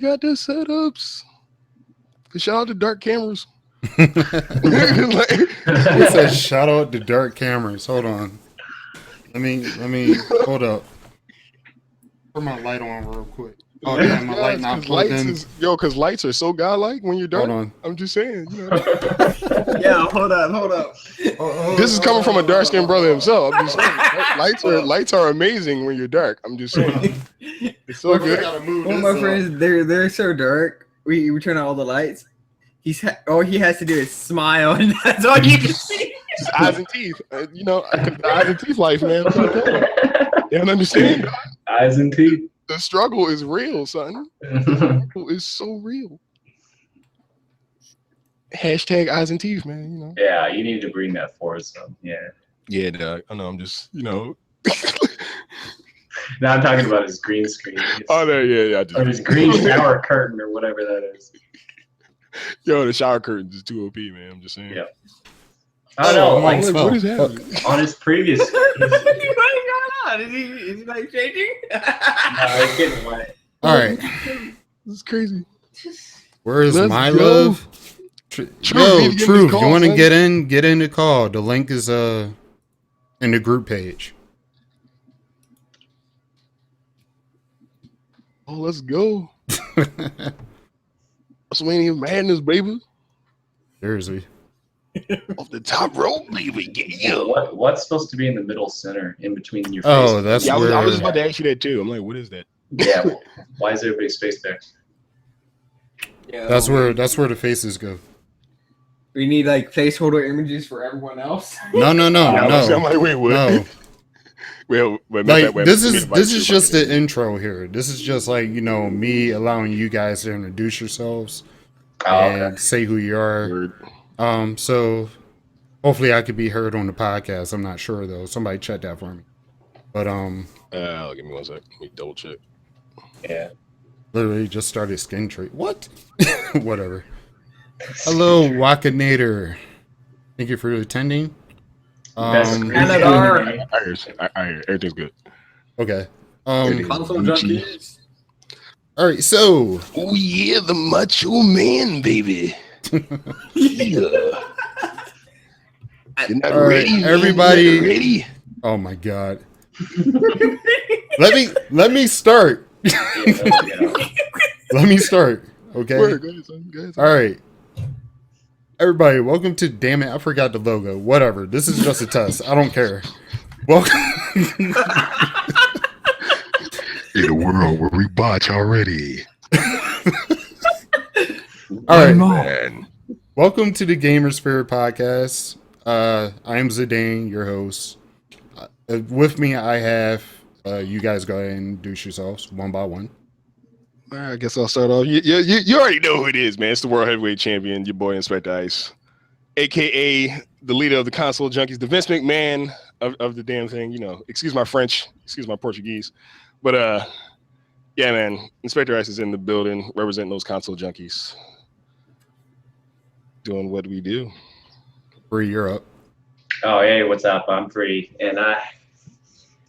got the setups. Shout out to Dark Cameras. It says shout out to Dark Cameras. Hold on. Let me hold up. Put my light on real quick. Oh damn, my light not plugged in. Because lights are so godlike when you're dark. Hold on. I'm just saying, Yeah, hold up. This is coming from a dark skinned brother himself. I'm just saying, lights are amazing when you're dark. I'm just saying, it's so good. One of my friends, they're so dark. We turn on all the lights. All he has to do is smile, and that's all you can see. Just eyes and teeth. The eyes and teeth life, man. You don't understand? Eyes and teeth. The struggle is real, son. The struggle is so real. Hashtag eyes and teeth, man. Yeah, you need to bring that for us. So, yeah. Yeah, Doug. I know. I'm just, No, I'm talking about his green screen. Yeah. Or his green shower curtain or whatever that is. Yo, the shower curtains is too OP, man. I'm just saying. Yeah. I don't know. What is happening? On his previous. What's going on? Is he like changing? No, he's getting wet. All right. This is crazy. Where is my go. love? Truth, Truth. You want to get in the call. The link is in the group page. Oh, let's go. WrestleMania Madness, baby. Seriously. Off the top rope, baby. Yeah. What's supposed to be in the middle center in between your face? Oh, that's where... I was just about to ask you that too. I'm like, what is that? Yeah. Why is there a big space there? Yeah, That's where the faces go. we need like placeholder images for everyone else. No. I'm like, wait, what? No. Wait, This is just the intro here. This is just like, me allowing you guys to introduce yourselves and say who you are. So hopefully I could be heard on the podcast. I'm not sure though. Somebody check that for me. But give me one sec. Let me double check. Yeah. literally just started skin trade. What? Whatever. Hello, Wakanator. Thank you for attending. I hear everything's good. Okay. Console junkies. All right. So. Oh yeah, the Macho Man, baby. Yeah. You're not ready, man. Everybody. You're not ready. Oh my God. Let me start. Let me start. Okay. Go ahead, son. All right. Everybody, welcome to. Damn it, I forgot the logo. Whatever. This is just a test. I don't care. Welcome. In a world where we botch already. All right, man. Welcome to the Gamer Spirit Podcast. I am Zidane, your host. With me, I have you guys go ahead and introduce yourselves one by one. I guess I'll start off. You already know who it is, man. It's the World Heavyweight Champion, your boy Inspector Ice, a.k.a. the leader of the Console Junkies, the Vince McMahon of the damn thing. Excuse my French, excuse my Portuguese. But, yeah, man, Inspector Ice is in the building, representing those Console Junkies. Doing what we do. Bree, you're up. Oh, hey, what's up? I'm Free, and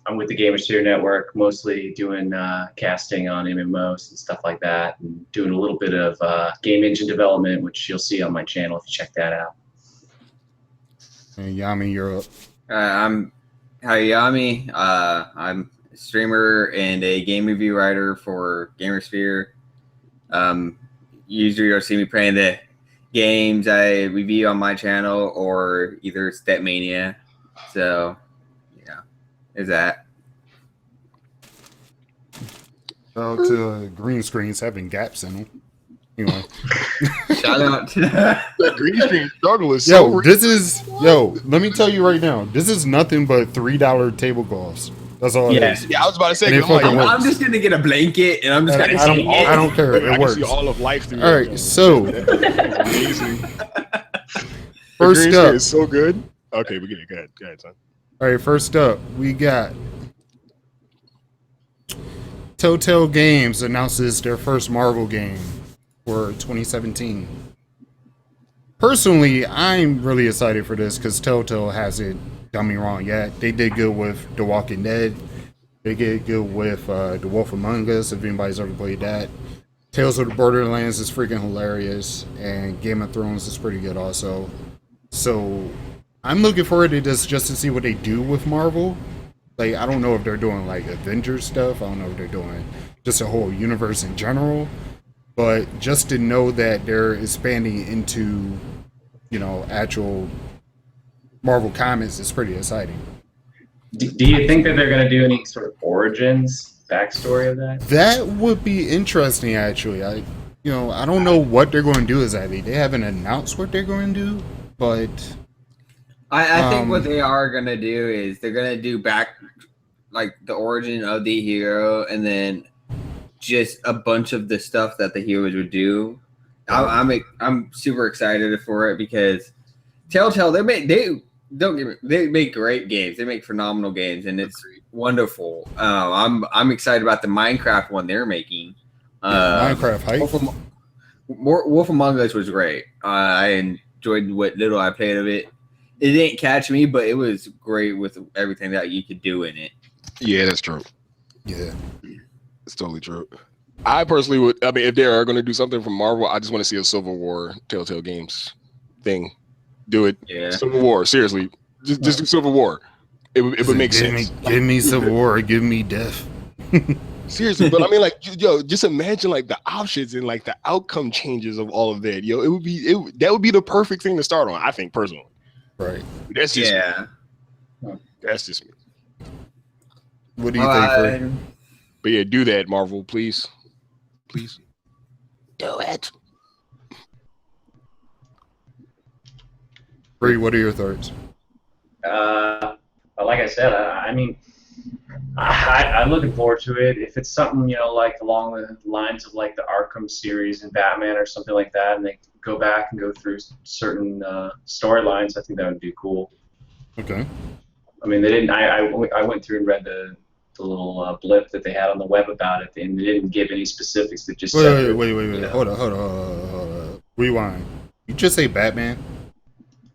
I'm with the Gamersphere Network, mostly doing casting on MMOs and stuff like that, and doing a little bit of game engine development, which you'll see on my channel if you check that out. And Yami, you're up. I'm Hayami. I'm a streamer and a game review writer for Gamersphere. Usually you'll see me playing the games I review on my channel or either Stepmania. So, yeah, is that. Shout out to green screens having gaps in them. Anyway. Shout out to that green screen struggle is so real. Let me tell you right now, this is nothing but $3 tablecloths. That's all it is. Yeah, I was about to say, I'm just going to get a blanket and I'm just going to see it. I don't care. It works. See all of life through all right, so. Amazing. First up. Is so good. Okay, we get it. Go ahead, son. All right, first up, we got Telltale Games announces their first Marvel game for 2017. Personally, I'm really excited for this because Telltale hasn't done me wrong yet. They did good with The Walking Dead. They did good with The Wolf Among Us, if anybody's ever played that. Tales of the Borderlands is freaking hilarious, and Game of Thrones is pretty good also. So I'm looking forward to this just to see what they do with Marvel. Like, I don't know if they're doing like Avengers stuff. I don't know if they're doing just a whole universe in general. But just to know that they're expanding into, actual Marvel comics is pretty exciting. Do you think that they're going to do any sort of origins, backstory of that? That would be interesting, actually. I don't know what they're going to do exactly. They haven't announced what they're going to do, but I think what they are going to do is they're going to do back, like, the origin of the hero, and then just a bunch of the stuff that the heroes would do. I'm super excited for it because Telltale, they make great games. They make phenomenal games, and it's wonderful. I'm excited about the Minecraft one they're making. Minecraft hype. Wolf Among Us was great. I enjoyed what little I played of it. It didn't catch me, but it was great with everything that you could do in it. Yeah, that's true. Yeah, it's totally true. I personally would. I mean, if they are going to do something from Marvel, I just want to see a Civil War Telltale Games thing. Do it. Yeah. Civil War. Seriously, just do Civil War. It would make sense. Give me Civil War. Give me death. Seriously, but I mean, like, yo, just imagine like the options and like the outcome changes of all of that. Yo, that would be the perfect thing to start on. I think personally. Right. That's just me. That's just me. What do you think, Free? But yeah, do that, Marvel, please. Please. Do it. Free, what are your thoughts? Like I said, I mean, I'm looking forward to it. If it's something, like along the lines of like the Arkham series and Batman or something like that, and they go back and go through certain storylines, I think that would be cool. Okay. I mean, they didn't. I went through and read the little blip that they had on the web about it, and they didn't give any specifics. They just said, wait. Hold on. Rewind. You just say Batman?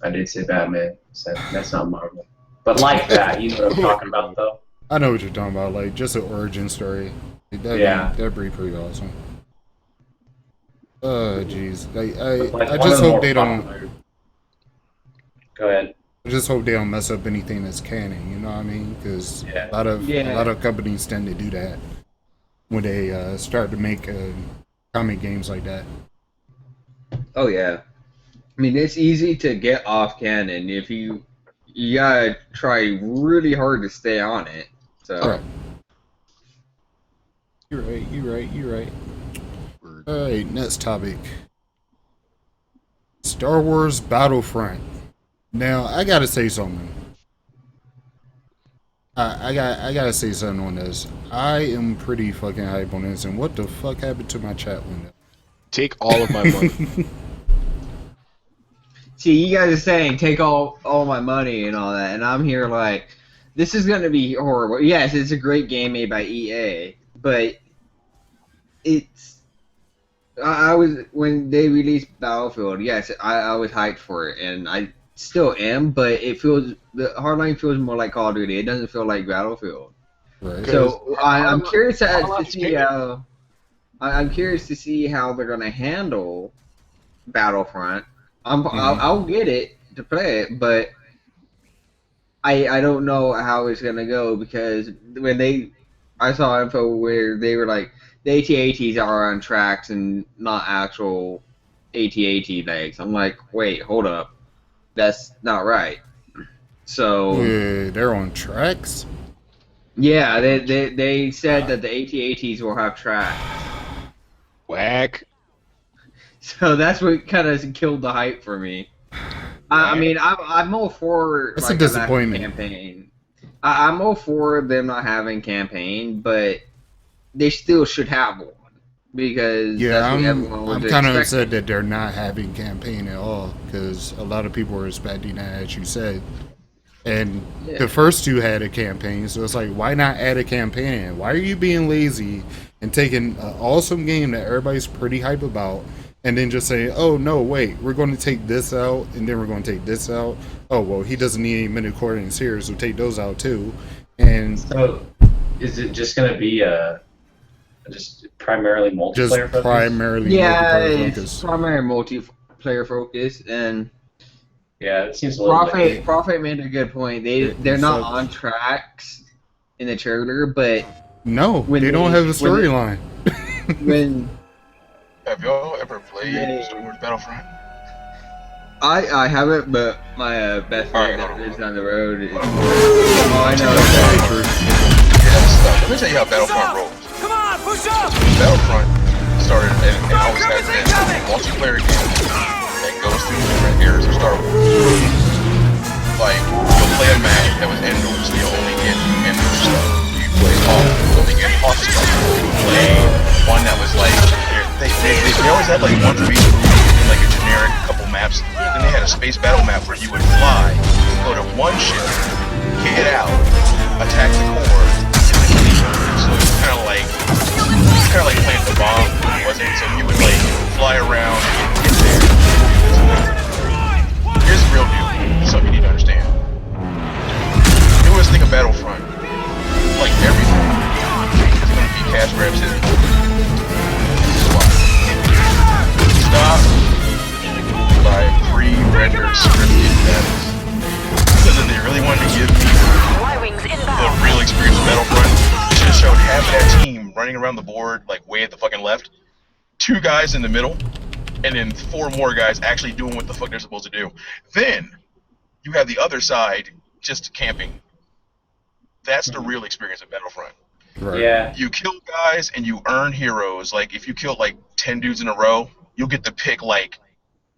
I did say Batman. So that's not Marvel. But like that, you know what I'm talking about, though. I know what you're talking about. Like, just an origin story. That'd be pretty awesome. Jeez. I just hope they don't. Go ahead. I just hope they don't mess up anything that's canon. You know what I mean? Because a lot of companies tend to do that when they start to make comic games like that. Oh yeah. I mean, it's easy to get off canon if you gotta try really hard to stay on it. So. All right. You're right. All right, next topic. Star Wars Battlefront. Now, I gotta say something. I gotta say something on this. I am pretty fucking hype on this, and what the fuck happened to my chat window? Take all of my money. See, you guys are saying take all my money and all that, and I'm here like, this is gonna be horrible. Yes, it's a great game made by EA, but it's. I was when they released Battlefield. Yes, I was hyped for it, and I still am. But the Hardline feels more like Call of Duty. It doesn't feel like Battlefield. Right. So I'm curious to see how. I'm curious to see how they're gonna handle Battlefront. I'll get it to play it, but I don't know how it's gonna go because I saw info where they were like the AT-ATs are on tracks and not actual AT-AT legs. I'm like, wait, hold up, that's not right. So they're on tracks. Yeah, they said that the AT-ATs will have tracks. Whack. So that's what kind of killed the hype for me. I mean, I'm all for that's a disappointment. Campaign. I'm all for them not having campaign, but they still should have one because that's what everyone was I'm kind of upset that they're not having campaign at all because a lot of people were expecting that, as you said. And the first two had a campaign, so it's like, why not add a campaign? Why are you being lazy and taking an awesome game that everybody's pretty hype about? And then just say, oh, no, wait, we're going to take this out, and then we're going to take this out. Oh, well, he doesn't need any midi-chlorians here, so take those out, too. And so is it just going to be a Just primarily multiplayer Just focused? primarily Yeah, multiplayer it's focus. primary multiplayer focus, and Yeah, it seems a little bit. Prophet made a good point. They're not on tracks in the trailer, but no, they don't have a storyline. When have y'all ever played Star Wars Battlefront? I haven't, but my best friend that lives down the road. I know. Let me tell you how Battlefront rolls. Come on, push up! Battlefront started and always has been a multiplayer game that goes through different eras of Star Wars. Like, you'll play a match that was Endor, so you'll only get Endor stuff. You play Hoth, you'll only get Hoth stuff. You play one that was like, they always had like one for each group, like a generic couple maps. Then they had a space battle map where you would fly, go to one ship, get out, attack the core, and then leave. So it's kind of like playing the bomb, wasn't it? So you would like fly around and get there. Here's the real deal. Something you need to understand. The newest thing of Battlefront, like everything, is going to be cash grab city. Stop by pre-rendered scripted battles. Because if they really wanted to give me the real experience of Battlefront, they should have showed half that team running around the board, like way at the fucking left, 2 guys in the middle, and then 4 more guys actually doing what the fuck they're supposed to do. Then you have the other side just camping. That's the real experience of Battlefront. Right. Yeah. You kill guys and you earn heroes. Like if you kill like 10 dudes in a row, you'll get to pick like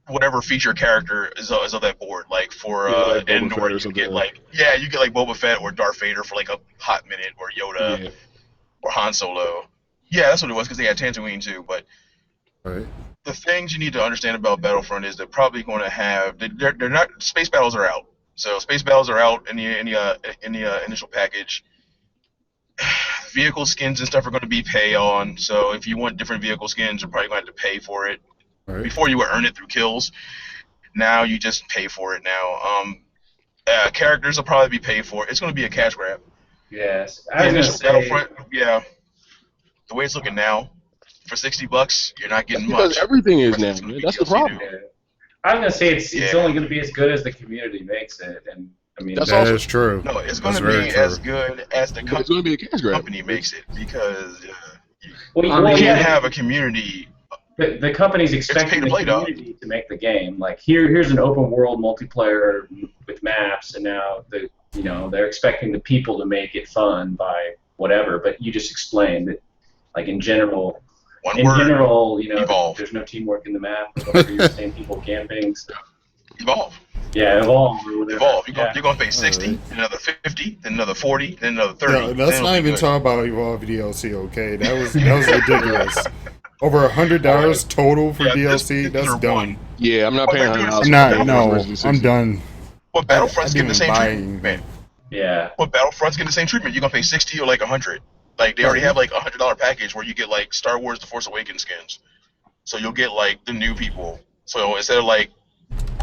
whatever feature character is on that board. Like for like Endor, you get like you get like Boba Fett or Darth Vader for like a hot minute, or Yoda or Han Solo. Yeah, that's what it was, because they had Tatooine too. But the things you need to understand about Battlefront is they're probably going to have they're not, space battles are out. So space battles are out in the initial package. Vehicle skins and stuff are going to be pay on. So if you want different vehicle skins, you're probably going to have to pay for it. Right. Before you would earn it through kills. Now you just pay for it now. Characters will probably be paid for. It's going to be a cash grab. Yes. The initial Battlefront, the way it's looking now, for $60, you're not getting much. Because everything is now, man. That's the problem. Yeah. I was gonna say it's only gonna be as good as the community makes it, and I mean that is true. No, it's gonna be as good as the it's gonna be a cash grab. company makes it, because you can't have a community. The company's expecting the community to make the game. Like here's an open world multiplayer with maps, and now they're expecting the people to make it fun by whatever. But you just explained that, like in general. Evolve. There's no teamwork in the map. You're the same people camping. So. Evolve. Yeah, evolve. Or whatever. Evolve. You're going to pay 60, then another 50, then another 40, then another 30. No, let's not even talk about Evolve DLC. Okay, that was ridiculous. Over $100 total for DLC. That's dumb. Yeah, I'm not paying $100. I'm done. What Battlefront's getting the same treatment, man? Yeah. What Battlefront's getting the same treatment? You're gonna pay 60 or like 100. Like they already have like $100 package where you get like Star Wars: The Force Awakens skins. So you'll get like the new people. So instead of like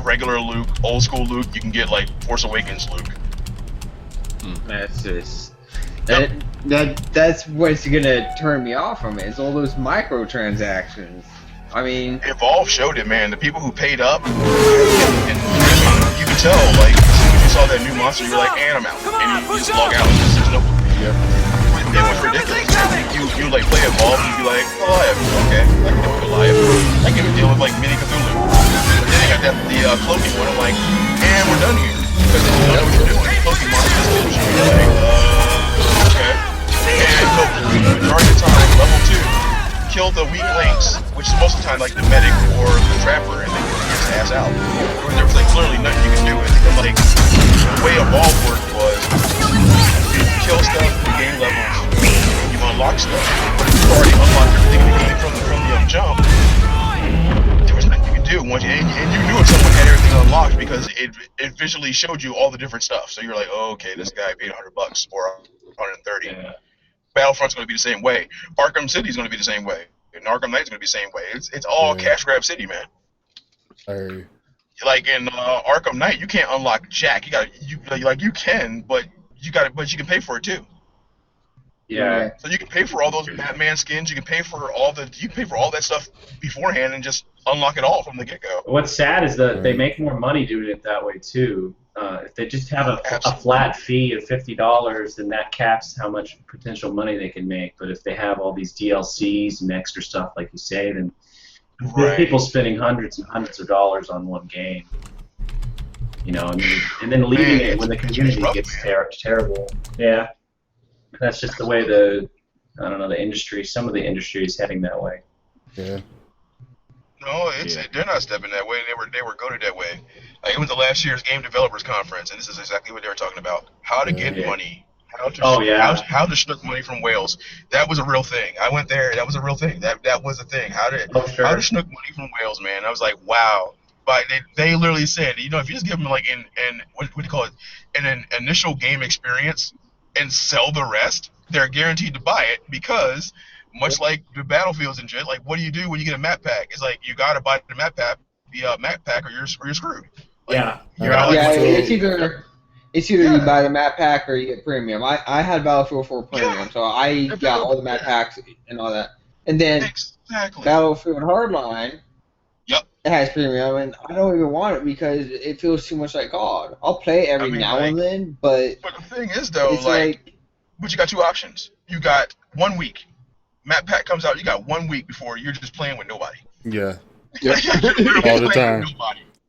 regular Luke, old school Luke, you can get like Force Awakens Luke. That's just that's what's gonna turn me off from it. It's all those microtransactions. I mean, Evolve showed it, man. The people who paid up, and you can tell, like, as soon as you saw that new monster, you were like, and I'm out. And you just log out. There's no. It was ridiculous. You like play Evolve and you'd be like, Goliath, okay, I can deal with Goliath. I can deal with like mini Cthulhu. But then they got the cloaking one. I'm like, and we're done here. Because if you don't know what you're doing, the cloaking monster just kills you. You're like, okay. And majority of the time, level 2, kill the weak links, which is most of the time like the medic or the trapper, and then you get his ass out. There was like clearly nothing you can do with it. And like, the way Evolve worked was, you kill stuff, you gain levels, and you unlock stuff. But if you already unlocked everything in the game from the jump, there was nothing you could do. And you knew if someone had everything unlocked because it visually showed you all the different stuff. So you're like, oh, okay, this guy paid $100 or 130. Yeah. Battlefront's going to be the same way. Arkham City's going to be the same way. And Arkham Knight's going to be the same way. It's all cash grab city, man. Like in Arkham Knight, you can't unlock Jack. You can, but you can pay for it too. Yeah. So you can pay for all those Batman skins. You can pay for all that stuff beforehand and just unlock it all from the get go. What's sad is that they make more money doing it that way too. If they just have a flat fee of $50, then that caps how much potential money they can make. But if they have all these DLCs and extra stuff, like you say, then there's people spending hundreds and hundreds of dollars on one game. You know, and then leaving it when the community gets terrible. Yeah, that's just the way the industry. Some of the industry is heading that way. Yeah. No, they're not stepping that way. They were goaded that way. Like, it was the last year's Game Developers Conference, and this is exactly what they were talking about: how to get money, how to snook money from whales. That was a real thing. I went there. That was a real thing. That was a thing. How to snook money from whales, man. I was like, wow. But they literally said, you know, if you just give them like what do you call it, an initial game experience and sell the rest, they're guaranteed to buy it because. Much like the Battlefields and shit, like, what do you do when you get a map pack? It's like, you gotta buy the map pack, or you're screwed. Like, it's either you buy the map pack or you get premium. I had Battlefield 4 premium, so I got all the map packs and all that. And then Battlefield Hardline, it has premium, and I don't even want it because it feels too much like COD. I'll play it every now and then, but the thing is, though, but you got two options. You got 1 week. Map pack comes out, you got 1 week before you're just playing with nobody. Yeah. All the time.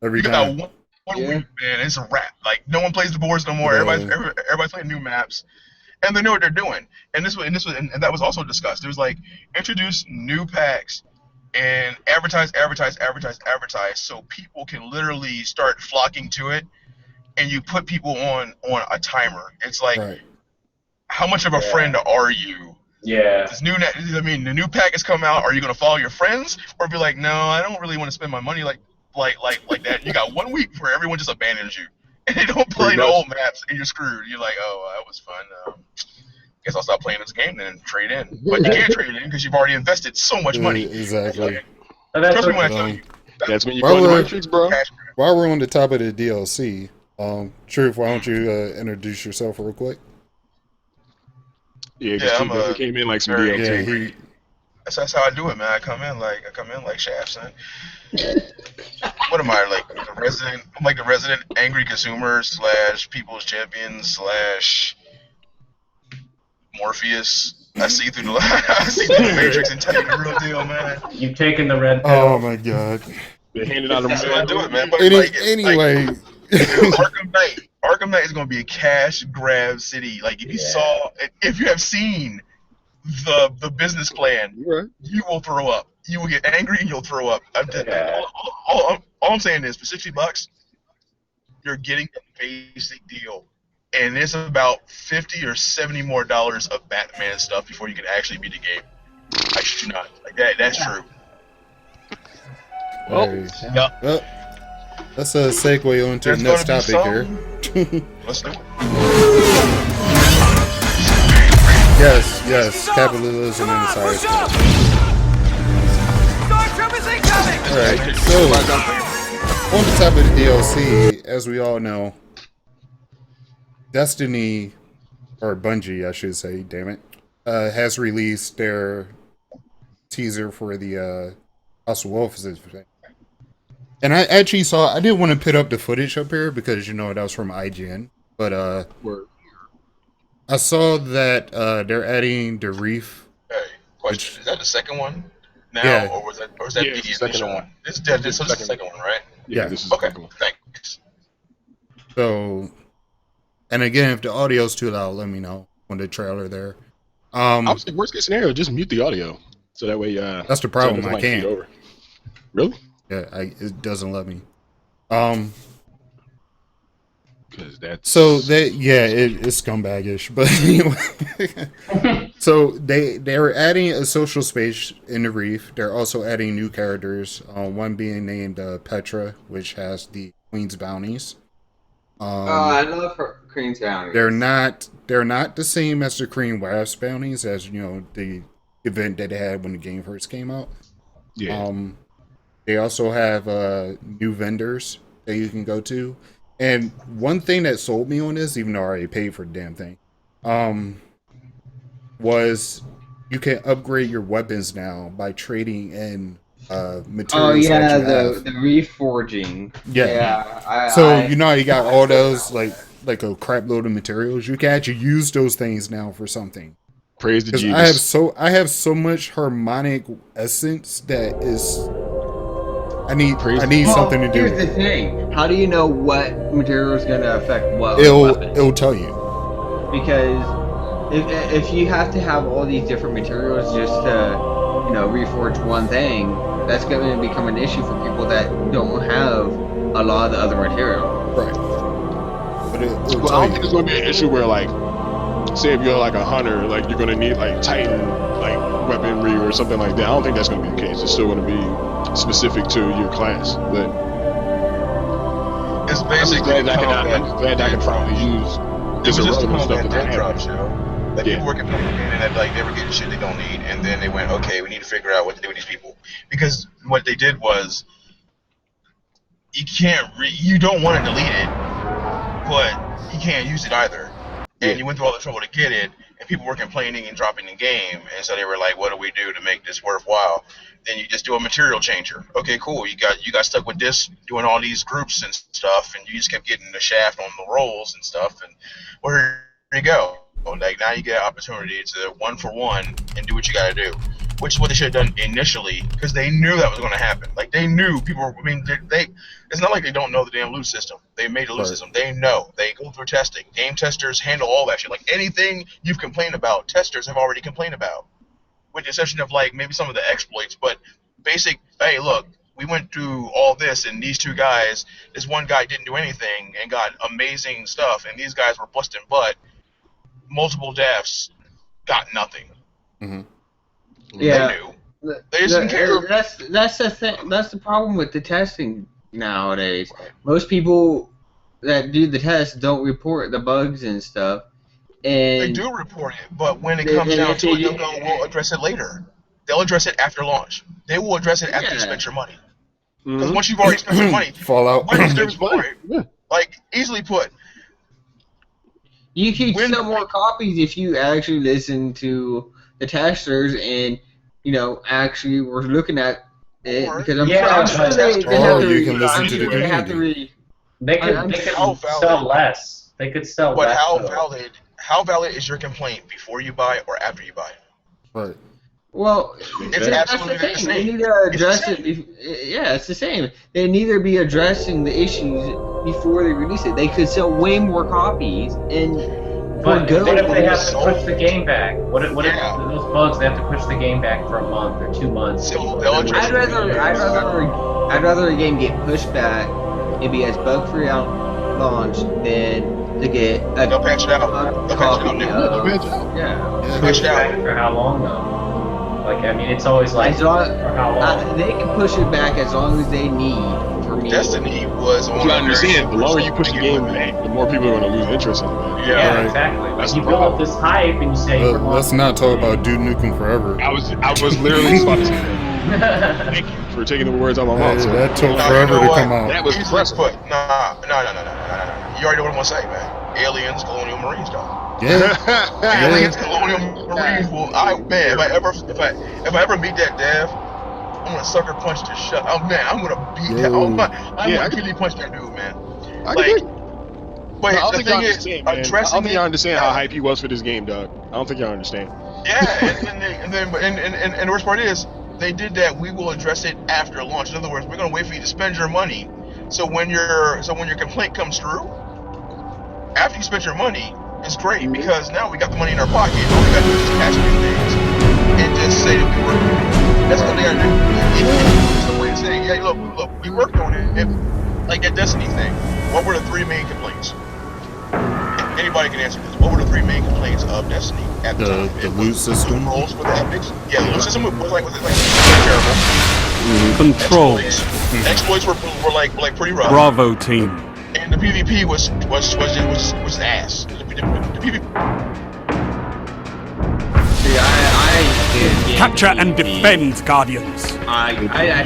Every time. One week, man, it's a wrap. Like, no one plays the boards no more. Everybody's playing new maps, and they know what they're doing. And that was also discussed. It was like, introduce new packs and advertise, so people can literally start flocking to it. And you put people on a timer. It's like, how much of a friend are you? Yeah. The new pack has come out. Are you gonna follow your friends, or be like, no, I don't really want to spend my money like that? You got 1 week where everyone just abandons you, and they don't play the old maps, and you're screwed. You're like, oh, that was fun. Guess I'll stop playing this game then and trade in. But you can't trade in because you've already invested so much money. Exactly. Trust me when I tell you. That's when you go to the Matrix, bro. While we're on the top of the DLC, Truth, why don't you introduce yourself real quick? Yeah, he came in like some DLC. That's how I do it, man. I come in like Shaft, son. What am I, like the resident? I'm like the resident angry consumer / people's champion / Morpheus. I see through the Matrix and tell you the real deal, man. You've taken the red pill. Oh my god. They handed out That's how I do it, man. But anyway. Arkham Knight is going to be a cash grab city. Like, if you have seen the business plan, you will throw up. You will get angry and you'll throw up. All I'm saying is, for $60, you're getting the basic deal, and it's about $50 or $70 more of Batman stuff before you can actually beat the game. I should not. Like that's true. Well, let's segue on to the next topic here. Let's do it. Yes, capitalism and its highest. Alright, so on the top of the DLC, as we all know, Destiny, or Bungie, I should say, damn it, has released their teaser for the House of Wolves. And I actually saw, I didn't want to put up the footage up here because, you know, that was from IGN. But I saw that they're adding the Reef. Hey, question. Is that the second one now, or was that the initial one? This is the second one, right? Yeah, this is the second one. Thanks. So, and again, if the audio's too loud, let me know on the trailer there. I would say worst case scenario, just mute the audio. So that way, that's the problem, I can't. Really? Yeah, it doesn't let me. Because that's it's scumbaggish. But anyway, so they're adding a social space in the Reef. They're also adding new characters. One being named Petra, which has the Queen's bounties. I love her Queen's bounties. They're not the same as the Queen Wrath's bounties, as you know the event that they had when the game first came out. Yeah. They also have new vendors that you can go to. And one thing that sold me on this, even though I already paid for the damn thing, was you can upgrade your weapons now by trading in Oh materials yeah, that you have. the reforging. Yeah. So you know how you got all those like a crap load of materials. You can actually use those things now for something. Praise the Because Jeebus. I have so much harmonic essence that is I need something to do Here's with the it. thing: how do you know what material is going to affect what weapon? It'll tell you. Because if you have to have all these different materials just to reforge one thing, that's going to become an issue for people that don't have a lot of the other material. Right. But it'll Well, tell I don't you. think it's gonna be an issue where like, say if you're like a hunter, like you're gonna need like Titan like weaponry or something like that. I don't think that's gonna be the case. It's still gonna be specific to your class. But It's I'm just basically glad that I can finally use It this was just the irrelevant stuff combat that I death have. drop show. Like people were complaining that like they were getting shit they don't need, and then they went, okay, we need to figure out what to do with these people, because what they did was you don't want to delete it, but you can't use it either. And you went through all the trouble to get it, and people were complaining and dropping the game, and so they were like, what do we do to make this worthwhile? Then you just do a material changer. Okay, cool. You got stuck with this, doing all these groups and stuff, and you just kept getting the shaft on the rolls and stuff, and where you go. Like now you get an opportunity to 1-for-1 and do what you got to do, which is what they should have done initially, because they knew that was going to happen. Like they knew people were. I mean, they. It's not like they don't know the damn loot system. They made a loot system. They know. They go through testing. Game testers handle all that shit. Like anything you've complained about, testers have already complained about, with the exception of like maybe some of the exploits. But basic. Hey, look. We went through all this, and these two guys, this one guy didn't do anything and got amazing stuff, and these guys were busting butt. Multiple deaths, got nothing. Mm-hmm. Yeah, they knew. They just didn't care. That's the thing. That's the problem with the testing nowadays. Most people that do the test don't report the bugs and stuff. And they do report it, but when it comes down to it, they'll go, we'll address it later. They'll address it after launch. They will address it after you spent your money. Because once you've already spent your money, Fallout. what is there for it? Like, easily put. You could sell more copies if you actually listen to the testers and, actually were looking at it. Because I'm sure you can listen to the community. They could sell less. They could sell less. But how valid is your complaint before you buy or after you buy? Right. Well, it's that's the thing. They need to address it. Yeah, it's the same. They need to be addressing the issues before they release it. They could sell way more copies and. But what if they have to push the game back? What if those bugs? They have to push the game back for a month or 2 months. I'd rather a game get pushed back and be as bug free out launch than to get a they'll patch it out. Push it back for how long though? Like, I mean, it's always like for how long? They can push it back as long as they need for me. Destiny was on. You understand? The longer you push the game back, the more people are going to lose interest in it. Yeah, exactly. Like you build up this hype and you say, let's not talk about Duke Nukem Forever. I was literally about to say that. Thank you for taking the words out of my mouth. That took forever to come out. That was impressive. Nah. You already know what I'm gonna say, man. Aliens, colonial marines, dog. Yeah. Aliens, colonial marines. Well, if I ever meet that dev, I'm gonna sucker punch the shit. Oh man, I'm gonna beat that. I'm gonna really punch that dude, man. But the thing is, I don't think y'all understand how hype he was for this game, dog. I don't think y'all understand. Yeah, and the worst part is, they did that. We will address it after launch. In other words, we're gonna wait for you to spend your money. So when your complaint comes through, after you spent your money, it's great because now we got the money in our pocket. All we got to do is just patch a few things and just say that we worked on it. That's what they gotta do. It's a way to say, yeah, look, we worked on it. Like that Destiny thing. What were the 3 main complaints? Anybody can answer this. What were the 3 main complaints of Destiny at the time? The loot system. The rolls with the epics. Yeah, the loot system was terrible. Control. Exploits were like pretty rough. Bravo team. And the PvP was ass. The PvP. See, I Capture and defend, Guardians. I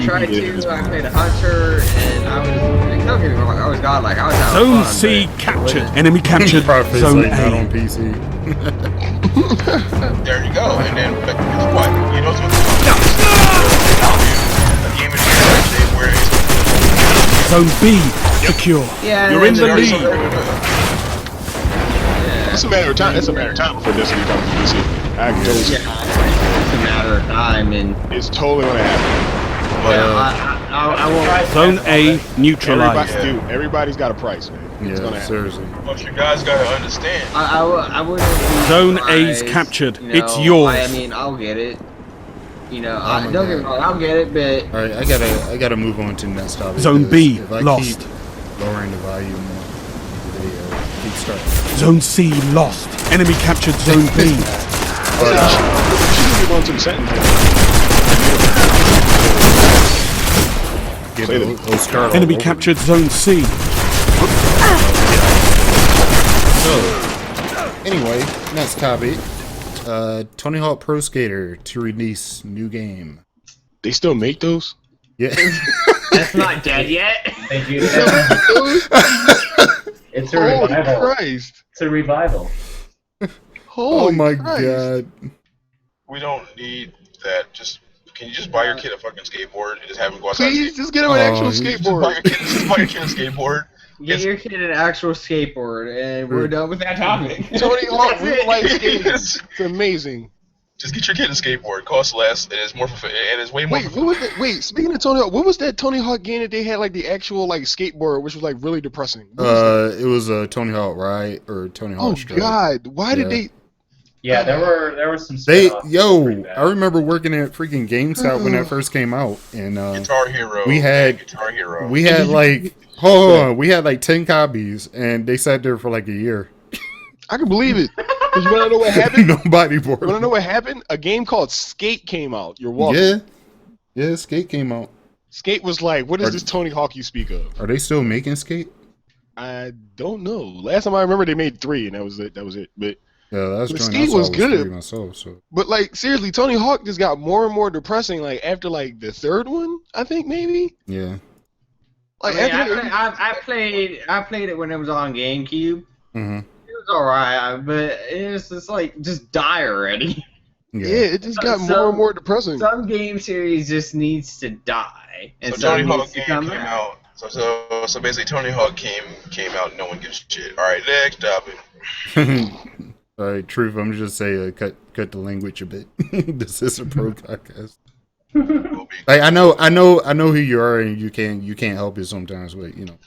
tried to. I played a hunter, and I was. Don't get me wrong. I was godlike. I was having Zone fun, C but captured. Enemy captured. Prophet's Zone like not on A. PC. There you go. And then, but guess what? You know what's a game is where it's Zone B secure. Yeah, You're in the and lead. It's a matter of time. It's a matter of time before Destiny comes to PC. I can totally see. It's a matter of time, and It's totally gonna happen. I won't. Zone A neutralized. Everybody's got a price, man. It's gonna Yeah, happen. seriously. But you guys gotta understand. I wouldn't. be Zone A's surprised, captured. you It's know, yours. I mean, I'll get it. You know, my don't get me God. wrong. I'll get it, but All right, I gotta move on to the next topic. Zone because B, if I lost. keep lowering the volume, they keep starting. Zone C lost. Enemy captured Zone B. You should go to the sentence. Get Play them. those start Enemy all over. captured Zone C. So, anyway, next topic. Tony Hawk Pro Skater to release new game. They still make those? Yeah. that's not dead yet. They do. It's a Holy revival. Christ! It's a revival. Holy Oh my Christ. god. We don't need that. Can you just buy your kid a fucking skateboard and just have him go outside? Please just get him an actual Oh, you Just buy skateboard. your kid, just buy your kid a skateboard. Get your kid an actual skateboard, and we're done with that topic. Tony Hawk That's real it. life skating. It's amazing. Just get your kid a skateboard. Costs less and it's more and it's way more. Wait, what was that? Wait, speaking of Tony Hawk, what was that Tony Hawk game that they had like the actual like skateboard, which was like really depressing? What was that? It was a Tony Hawk Ride or Tony Hawk Oh Strike. God, why did Yeah. they? Yeah, there were some. They spin-offs that were pretty bad. I remember working at freaking GameStop when that first came out, and Guitar Hero. we had- Guitar Hero. we had like hold on, we had like 10 copies, and they sat there for like a year. I can believe it. 'Cause you wanna know what happened? Nobody bought You wanna it. know what happened? A game called Skate came out. You're welcome. Yeah, yeah. Skate came out. Skate was like, what is Are- this Tony Hawk you speak of? Are they still making Skate? I don't know. Last time I remember, they made 3, and that was it. That was it. But Yeah, that's The joint Skate I saw was good. 3 myself. So like seriously, Tony Hawk just got more and more depressing. Like after like the 3rd one, I think maybe. yeah. Like I after I played it when it was on GameCube. Mm-hmm. It was alright, but it's just like just die already. yeah, it just got more and more depressing. Some game series just needs to die, and So some Tony Hawk needs to game come came back. out. So basically Tony Hawk came out. No one gives a shit. All right, next topic. All right, truth. I'm just say cut the language a bit. This is a pro podcast. Will be. Like I know who you are, and you can't help it sometimes, but you know,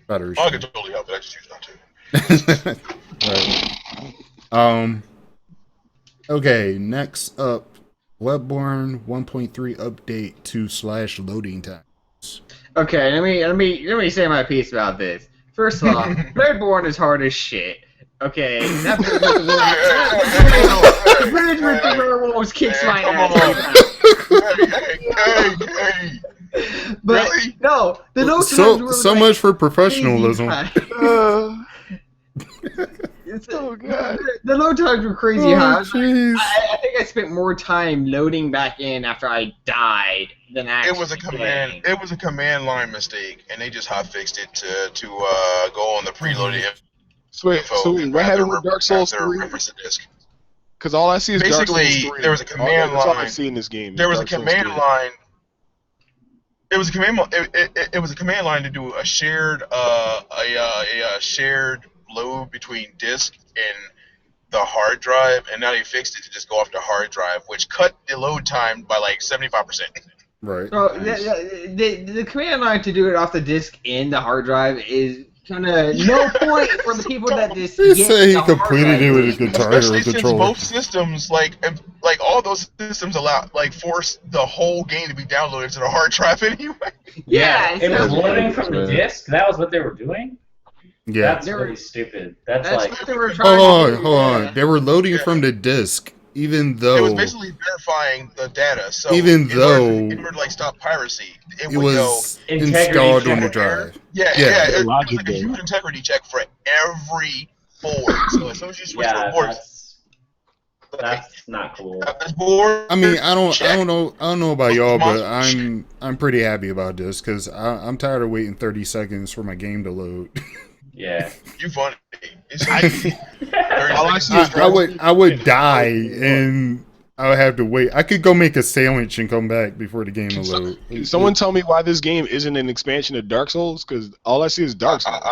try to I restrain. can totally help it. I just choose not to. Right. Okay, next up, Bloodborne 1.3 update to / loading times. Okay, let me say my piece about this. First of all, Bloodborne is hard as shit. Okay, that bridge with the werewolves kicks my Come ass. Hey. But Really? no, the load times were So like much for professionalism. crazy high. Oh God. The load times were crazy Oh, high. I was like, jeez. I think I spent more time loading back in after I died than actually It was a playing. command line mistake, and they just hot fixed it to go on the preloaded So wait, info. so and what grab happened their with Dark Souls grab their 3? reference disk. Because all I see is Dark Souls Basically, 3. there was a command That's all I line. see in this game. There was a Dark Souls command 3. line. It was a command. It was a command line to do a shared shared load between disk and the hard drive, and now they fixed it to just go off the hard drive, which cut the load time by like 75%. Right. So the command line to do it off the disk in the hard drive is kind of no point for the people that just He get said he the hard completed drive it with a version. guitar or Especially a since controller. both systems, like all those systems force the whole game to be downloaded to the hard drive anyway. Yeah, it was so- loading from the disk. That was what they were doing. Yeah. That's They were- really stupid. That's That's like what they were trying Hold to on, do. hold yeah. on. They were loading from the disk, even It though was basically verifying the data. So Even in order to like stop piracy, it would go. was Integrity installed on the check. drive. Yeah, Yeah. it was like a huge integrity check for every board. So as soon as you switch to yeah, a board, that's That's not cool. That's bored. I mean, I don't Check. know about y'all, but Monster. I'm pretty happy about this because I'm tired of waiting 30 seconds for my game to load. Yeah. You funny. It's like, All I see is I would die and I would have to wait. I could go make a sandwich and come back before the game will load. Can someone tell me why this game isn't an expansion of Dark Souls? Because all I see is Dark Souls.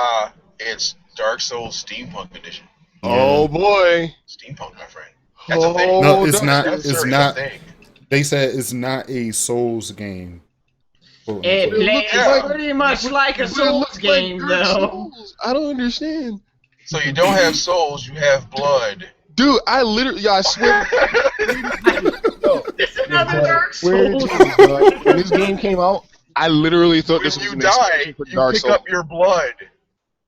it's Dark Souls Steampunk Edition. Oh boy. Steampunk, my friend. That's a thing. No, it's not. That's It's a not. thing. They said it's not a Souls game. quote, It unquote. plays Yeah. pretty much like a But it Souls looks like game, Dark though. Souls. I don't understand. So you don't have souls, you have blood. Dude, I literally, I swear. It's another Dark Swear to Souls. you, bro, when this game came out, I literally thought When this was you an die, expansion for you Dark pick Souls. up your blood.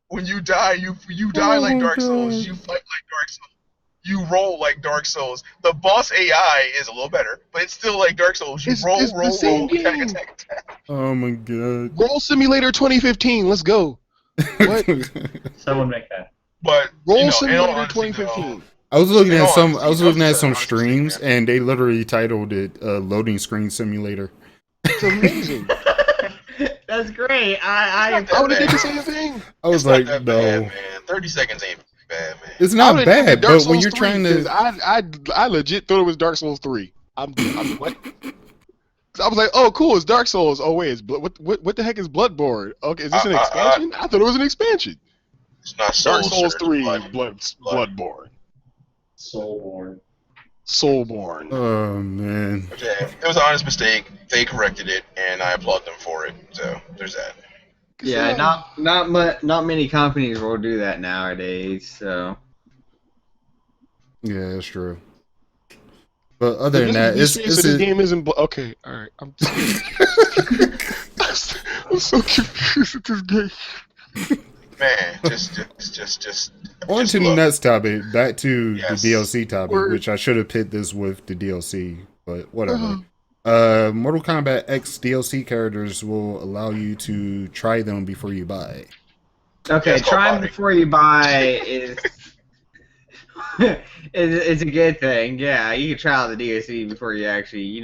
When you die, you die like Dark Souls. You fight like Dark Souls. You roll like Dark Souls. The boss AI is a little better, but it's still like Dark Souls. You It's roll, the same attack, game. attack. Oh my god. Roll Simulator 2015. Let's go. What? Someone make that. But Roll in all Simulator honesty, 2015. I was looking In at all some. honesty, I was looking at some honestly, streams, man. and they literally titled it "Loading Screen Simulator." It's amazing. That's great. I would have did the same thing. I was It's not like, that no, bad, man. 30 seconds ain't bad, man. it's I not would've did bad. Dark But when Souls you're 3, trying 'cause to, I legit thought it was Dark Souls 3. I'm what? I was like, oh, cool, it's Dark Souls. Oh wait, it's what the heck is Bloodborne? Okay, is this an expansion? I thought it was an expansion. It's not Dark Souls, Souls sir. 3, Blood. Bloodborne, Soulborn. Soulborn. oh man, Yeah, it was an honest mistake. They corrected it, and I applaud them for it. So there's that. Yeah, not many companies will do that nowadays. So yeah, that's true. But other than that, this it's game isn't okay. All right, I'm so confused with this game. Man, just on to the look. next topic. Back to Yes. the DLC topic, Word. which I should have pit this with the DLC, but whatever. Mortal Kombat X DLC characters will allow you to try them before you buy. okay, Yes, try them nobody. before you buy is it's a good thing. Yeah, you can try out the DLC before you actually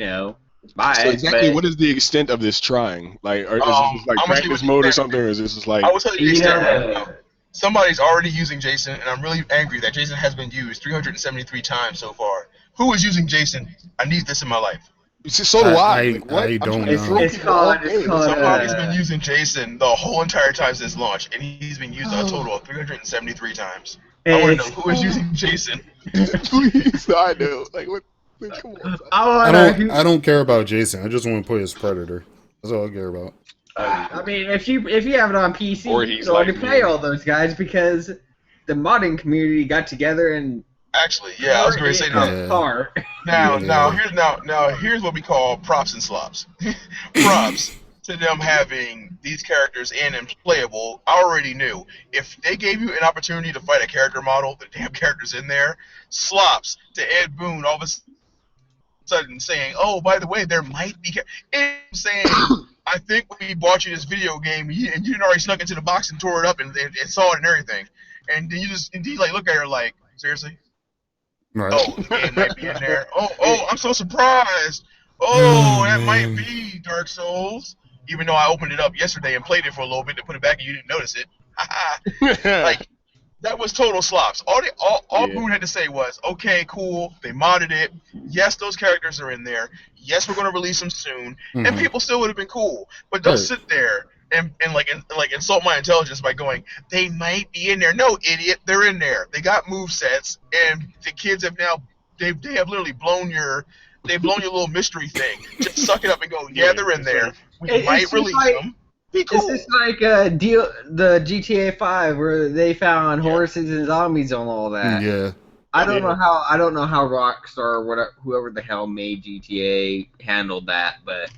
buy So it. exactly, but- what is the extent of this trying? Like, is this just like I'm gonna see practice what mode or you- something, or is this just like? I will tell you the extent Yeah. right now. Somebody's already using Jason, and I'm really angry that Jason has been used 373 times so far. Who is using Jason? I need this in my life. So do I. Like, what? I I'm don't trying to know. throw It's people all called- game. Somebody's been using Jason the whole entire time since launch, and he's been used a total of 373 times. I want to know It's- who is using Jason. Please, I know. Like, what? Like, come on. I don't care about Jason. I just want to play as Predator. That's all I care about. I mean, if you have it on PC, Or you he's can already like play me. all those guys because the modding community got together and Actually, yeah, I was going to say that. Yeah. apart. Now, here's what we call props and slops. Props to them having these characters in and playable. I already knew if they gave you an opportunity to fight a character model, the damn character's in there. Slops to Ed Boon all of a sudden saying, "Oh, by the way, there might be." Saying, "I think we bought you this video game, and you didn't already snuck into the box and tore it up and saw it and everything." And then you just indeed like look at her like, seriously. Right. Oh, the game might be in there. Oh, I'm so surprised. Oh, that might be Dark Souls. Even though I opened it up yesterday and played it for a little bit to put it back and you didn't notice it. Like, that was total slops. All Yeah. Boone had to say was, okay, cool, they modded it. Yes, those characters are in there. Yes, we're going to release them soon. And Mhm. people still would have been cool. But don't Right. sit there and insult my intelligence by going, they might be in there. No, idiot, they're in there. They got movesets, and the kids have now they have literally blown your little mystery thing. Just suck it up and go, yeah, they're in there. We It's might just release like- them. Be cool. Is this like the GTA 5 where they found horses and zombies and all that? Yeah. I don't know how Rockstar or whatever, whoever the hell made GTA handled that, but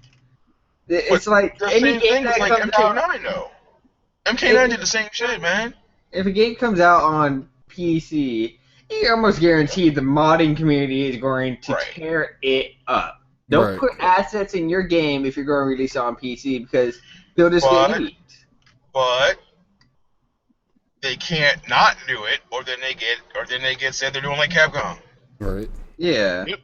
it's like The any same game thing that was like comes out. MK9 though. MK9 did the same shit, man. If a game comes out on PC, you almost guarantee the modding community is going to Right. tear it up. Don't Right. put assets in your game if you're going to release it on PC because they'll just But- get leaked. But they can't not do it, or then they get said they're doing like Capcom. Right. Yeah. Yep.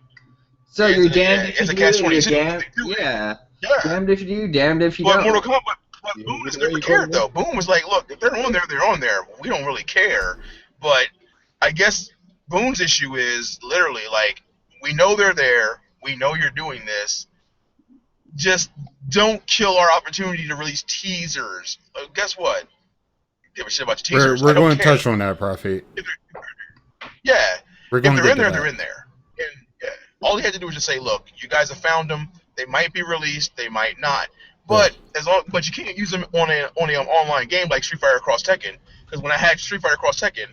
So It's you're a- damned if it's you a do, you're catch-22. damned. They do it. Yeah. Yeah. Damned if you do, damned if you But don't. Mortal Kombat, but Yeah, Boom either way never you cared go, though. Boom was like, look, if they're on there, they're on there. We don't really care. But I guess Boom's issue is literally like, we know they're there. We know you're doing this. Just don't kill our opportunity to release teasers. Guess what? Give a shit about your teasers. We're I don't going to care. touch on that, Prophet. Yeah. We're If going to they're get in to there, that. they're in there. And yeah, all you had to do was just say, look, you guys have found them. They might be released. They might not. But but you can't use them on an online game like Street Fighter Cross Tekken. Because when I had Street Fighter Cross Tekken,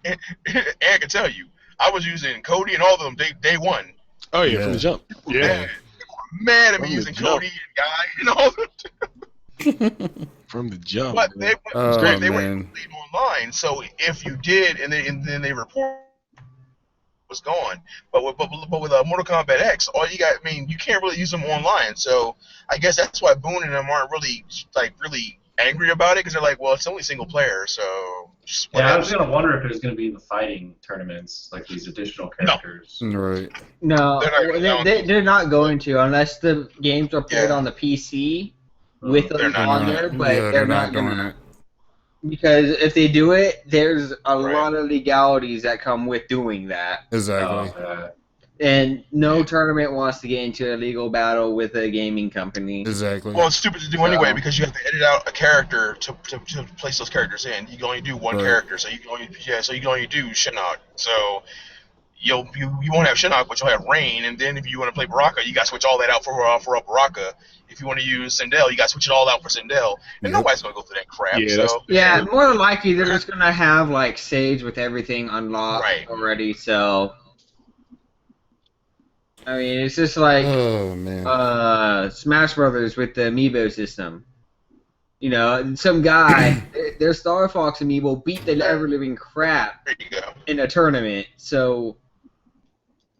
and I can tell you, I was using Cody and all of them day one. Oh yeah, from the jump. Yeah, Mad at From me the using jump. Cody and Guy and all that. from the jump. But man. they were man. online. So if you did, and then they report was gone. But with Mortal Kombat X, all you got, I mean, you can't really use them online. So I guess that's why Boone and them aren't really angry about it, because they're like, well, it's only single player, so just Yeah, I whatever. was gonna wonder if it was gonna be in the fighting tournaments, like these additional characters. Right. No, They're not they're not going to unless the games are played Yeah. on the PC with They're them not. on there, but Yeah, they're not doing gonna. it. Because if they do it, there's a Right. lot of legalities that come with doing that. Exactly. And no tournament wants to get into a legal battle with a gaming company. Exactly. Well, it's stupid to do anyway, because you have to edit out a character to place those characters in. You can only do one Right. character, so you can only do Shinnok. So you won't have Shinnok, but you'll have Rain, and then if you want to play Baraka, you got to switch all that out for Baraka. If you want to use Sindel, you got to switch it all out for Sindel, and Yep. nobody's gonna go through that crap. Yeah, so Yeah, more than likely they're just gonna have like saves with everything unlocked Right. already. So, I mean, it's just like Oh man. Smash Brothers with the amiibo system. You know, some guy, their Star Fox amiibo beat the ever living crap there you go. in a tournament. So,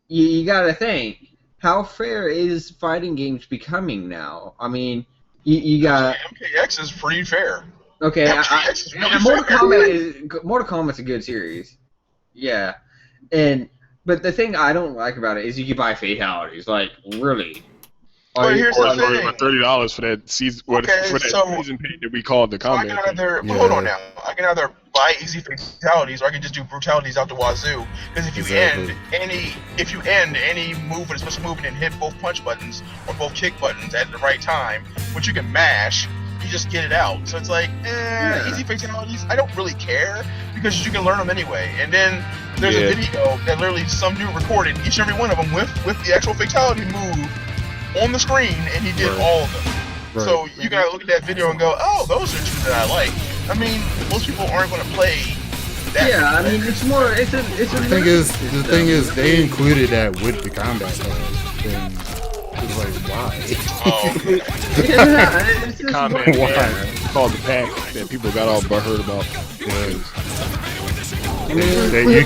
you gotta think, how fair is fighting games becoming now? I mean, you got MKX is pretty fair. okay. MKX is really Mortal Kombat's a good series. Yeah, but the thing I don't like about it is you can buy fatalities. Like, really? But here's Or the thing. about $30 for that season. Okay, for that so- season pack that we called the So I combat. can either Yeah. hold on now. I can either buy easy fatalities, or I can just do brutalities out the wazoo. Because if you Exactly. end any move that's supposed to move and hit both punch buttons or both kick buttons at the right time, which you can mash, you just get it out. So it's like, easy fatalities. I don't really care because you can learn them anyway. And then there's Yeah. a video that literally some dude recorded each and every one of them with the actual fatality move on the screen, and he did Right. all of them. Right. So you gotta look at that video and go, oh, those are two that I like. I mean, most people aren't gonna play that. Yeah, I mean, it's more. It's a. The thing is, they included that with the combat pass. And it's like, why? Oh, okay. Yeah, it's just Combat more- pack called the pack that people got all butthurt about. that you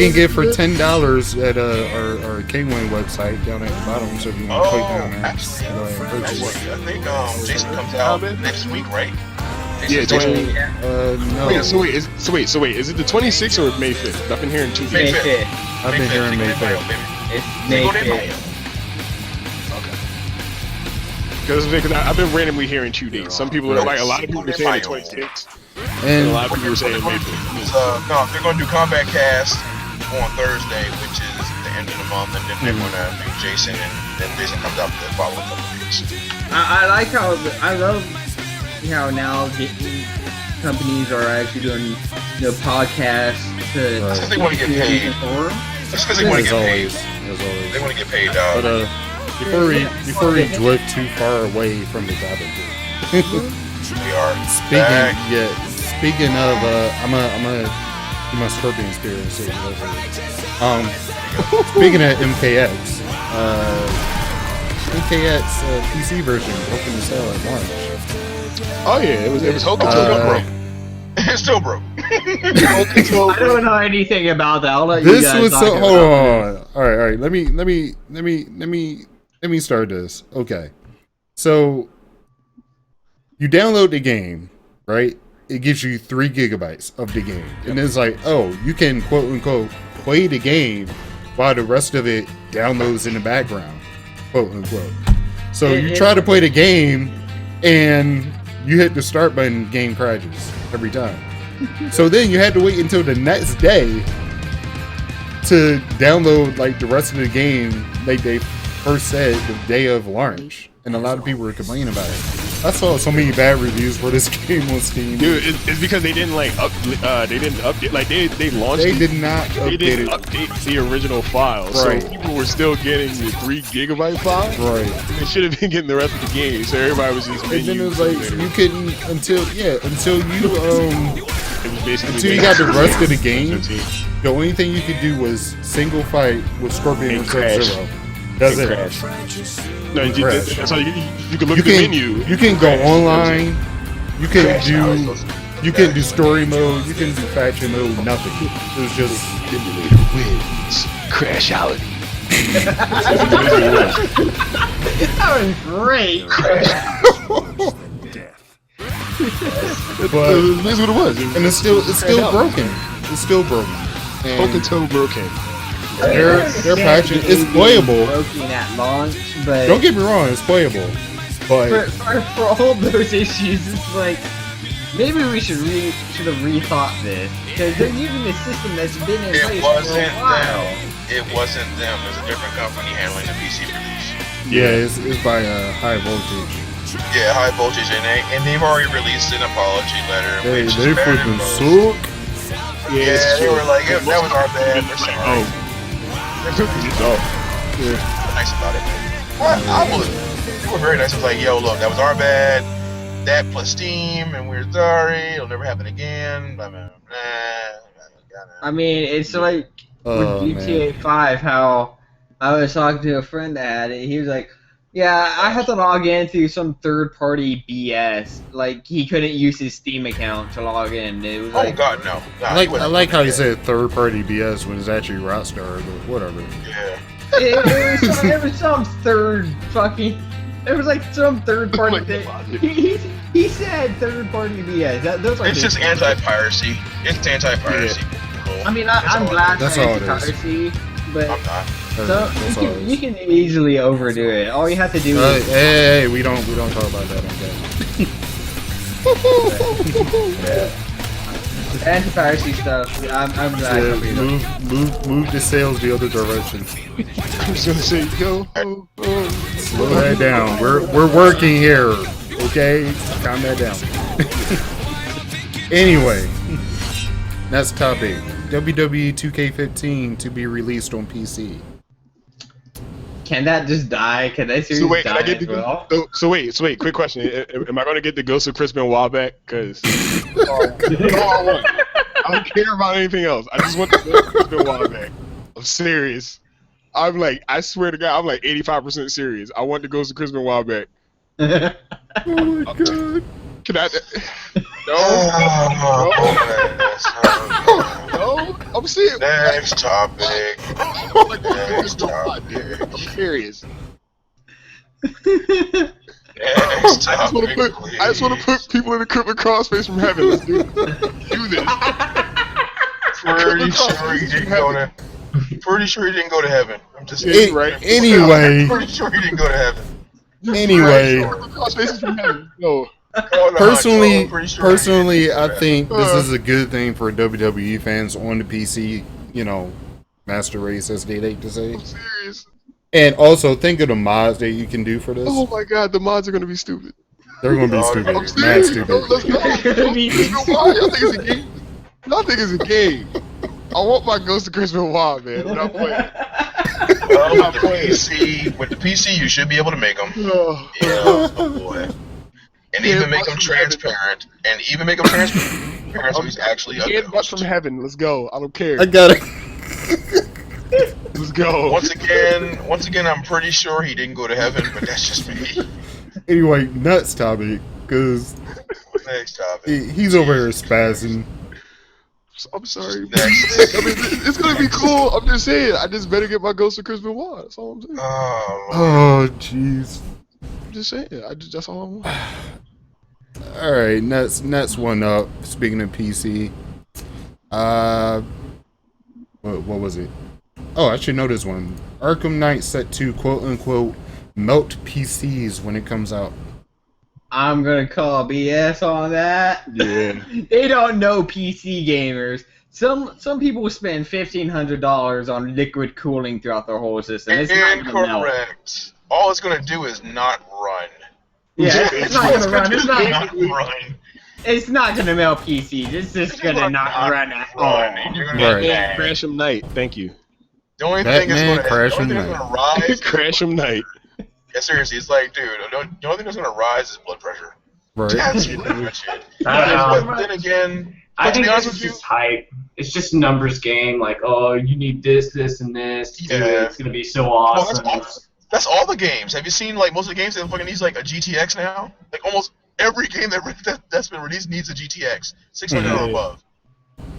can get for $10 at our K-Wing website down at the bottom. So if you want to click down there, actually, go ahead and purchase it. I think Jason comes out next week, right? Yeah, Jason's 20. No, Wait, so wait, is it the 26th or May 5th? I've been hearing two May days. May 5th. 5th. I've been hearing May 5th. It's May 5th. Because I've been randomly hearing 2 days. Some people are like, a lot of people are saying the 26th, and a lot of people are saying May 5th. No, they're going to do Combat Cast on Thursday, which is the end of the month, and then they're going to do Jason, and then Jason comes out the following couple of weeks. I like how I love how now gaming companies are actually doing podcasts to Right. Because they want to get paid. Just because they want to as get paid. always, as always. They want to get paid, But before we drift too far away from the topic here, we are back. speaking of, I'm a do my Scorpion Spear and see what it is. Speaking of MKX, MKX PC version opened to sale at launch. Oh yeah, it was hoping to broke. It's still broke. I don't know anything about that. I'll let you This guys was talk so. about Hold it. on. All right. Let me start this. Okay. So you download the game, right? It gives you 3 gigabytes of the game, and it's like, oh, you can quote unquote play the game while the rest of it downloads in the background, quote unquote. So you try to play the game, and you hit the start button, game crashes every time. So then you had to wait until the next day to download like the rest of the game, like they first said the day of launch, and a lot of people were complaining about it. I saw so many bad reviews for this game on Steam. Dude, it's because they didn't like they didn't update, like they launched. They did not update didn't it. update the original file, Right. so people were still getting the 3 gigabyte file. Right. They should have been getting the rest of the game, so everybody was just. And then it was like you couldn't until you It was basically until you got the rest of the game. The only thing you could do was single fight with Scorpion and And crash. Sub-Zero. That's And it. crash. No, you, Crash. that's how you can look You at the can menu. you can go online. You can do story mode. You can do faction mode. Nothing. It was just Wins. Crashality. That was great. but That's what it was. and it's still broken. It's still broken. Poke and toe broken. They're patching. It's playable. Broken at launch, but Don't get me wrong. It's playable. But for all those issues, it's like maybe we should have rethought this because they're using a system that's been in place It for wasn't a while. them. It wasn't them. It was a different company handling the PC release. yeah, it's by High Voltage. Yeah, High Voltage, and they've already released an apology letter. Hey, which they is very freaking close. suck. Yeah, they were like, that was our bad. We're sorry. Oh. They're nice about it. They were very nice. It was like, yo, look, that was our bad. That plus Steam, and we're sorry. It'll never happen again. Blah, blah, blah. I mean, it's like Oh, with GTA 5, how I was talking to a friend that had it. He was like, yeah, I had to log in through some third-party BS. Like, he couldn't use his Steam account to log in. It was Oh like, God, no. I like how you said third party BS when it's actually Rockstar, but whatever. Yeah. it was some third fucking. It was like some third-party thing. He said third-party BS. Those are It's just anti-piracy. It's anti-piracy. I mean, I'm glad That's for all it is. anti-piracy, but I'm not. so That's all it you is. can easily overdo it. All you have to do is Hey, we don't talk about that. Okay. anti-piracy stuff. I'm glad. Yeah, somebody does. move the sales the other direction. I was gonna say, yo, Slow that down. We're working here. Okay, calm that down. Anyway, next topic: WWE 2K15 to be released on PC. Can that just die? Can that series So wait, die can I get as the well? so wait, quick question. Am I gonna get the Ghost of Chris Benoit back? Cause that's all I want. I don't care about anything else. I just want the Ghost of Chris Benoit back. I'm serious. I'm like, I swear to God, I'm like 85% serious. I want the Ghost of Chris Benoit back. Oh my god! Can I? No, I'm serious. Next topic. I'm like, Chris Benoit, dude. I'm serious. Next I just want to topic, put, I just want to put people in the crippling crossface from heaven. Let's do this. Pretty sure he didn't go to. Pretty sure he didn't go to heaven. I'm just saying. Right. Anyway, Pretty sure he didn't go to heaven. anyway. Crossfaces from heaven. No. Personally, I think this is a good thing for WWE fans on the PC. You know, master race, as they like to say. I'm serious. And also, think of the mods that you can do for this. Oh my God, the mods are gonna be stupid. They're going to be I'm stupid, mad serious. stupid. Let's go. Why? Y'all think it's a game? Y'all think it's a game? I want my Ghost of Chris Benoit, man. When I'm playing. Well, with the PC, you should be able to make them. Oh. Yeah, oh boy. And even make them transparent. And even make them transparent so he's actually a Kid butt ghost. from heaven. Let's go. I don't care. I got it. Let's go. Once again, I'm pretty sure he didn't go to heaven, but that's just me. Anyway, nuts topic, because Next topic. he's over here spazzing. I'm sorry. Next. I mean, it's gonna be cool. I'm just saying. I just better get my Ghost of Chris Benoit. That's all I'm saying. Oh, Oh, jeez. I'm just saying. That's all I want. Alright, next one up. Speaking of PC. What was it? Oh, I should know this one. Arkham Knight set to quote unquote melt PCs when it comes out. I'm gonna call BS on that. Yeah. They don't know PC gamers. Some people spend $1,500 on liquid cooling throughout their whole system. It's not gonna melt. Incorrect. All it's gonna do is not run. Yeah, it's not gonna run. It's not not. run. It's not gonna melt PCs. It's just gonna not run at all. You're gonna Right. be mad. Crash'em Knight. Thank you. The only thing that's Batman, gonna, Crash'em the only thing that's gonna rise. Crash'em Knight. Yeah, seriously, it's like, dude, the only thing that's gonna rise is blood pressure. Right. That's pretty much it. I don't know. But then again, I to think be honest this is with you, just hype. It's just a numbers game. Like, oh, you need this, this, and this to do it. Yeah. It's gonna be so well, awesome. that's all the games. Have you seen like most of the games that fucking needs like a GTX now? Like almost every game that's been released needs a GTX, 600 or above.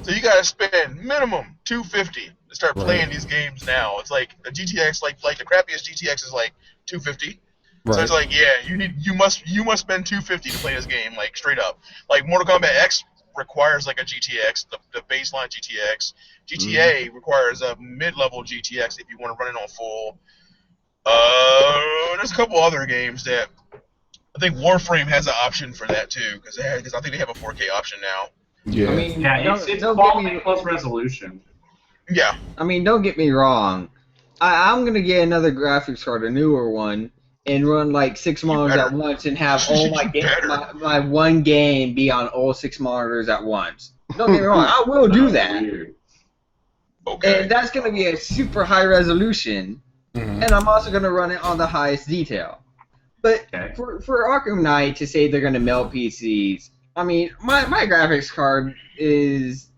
So you gotta spend minimum $250 to start playing these games now. It's like a GTX, like the crappiest GTX is like $250. Right. So it's like, yeah, you must spend $250 to play this game, like straight up. Like Mortal Kombat X requires like a GTX, the baseline GTX. GTA requires a mid-level GTX if you want to run it on full. There's a couple other games that I think Warframe has an option for that too, because I think they have a 4K option now. Yeah. I mean, Yeah, it's don't quality plus resolution. Yeah. I mean, don't get me wrong. I'm gonna get another graphics card, a newer one, and run like 6 monitors at once, and have all my one game be on all 6 monitors at once. Don't get me wrong. I will do that, Okay. and that's gonna be a super high resolution, and I'm also gonna run it on the highest detail. But for Arkham Knight to say they're gonna melt PCs, I mean, my graphics card is,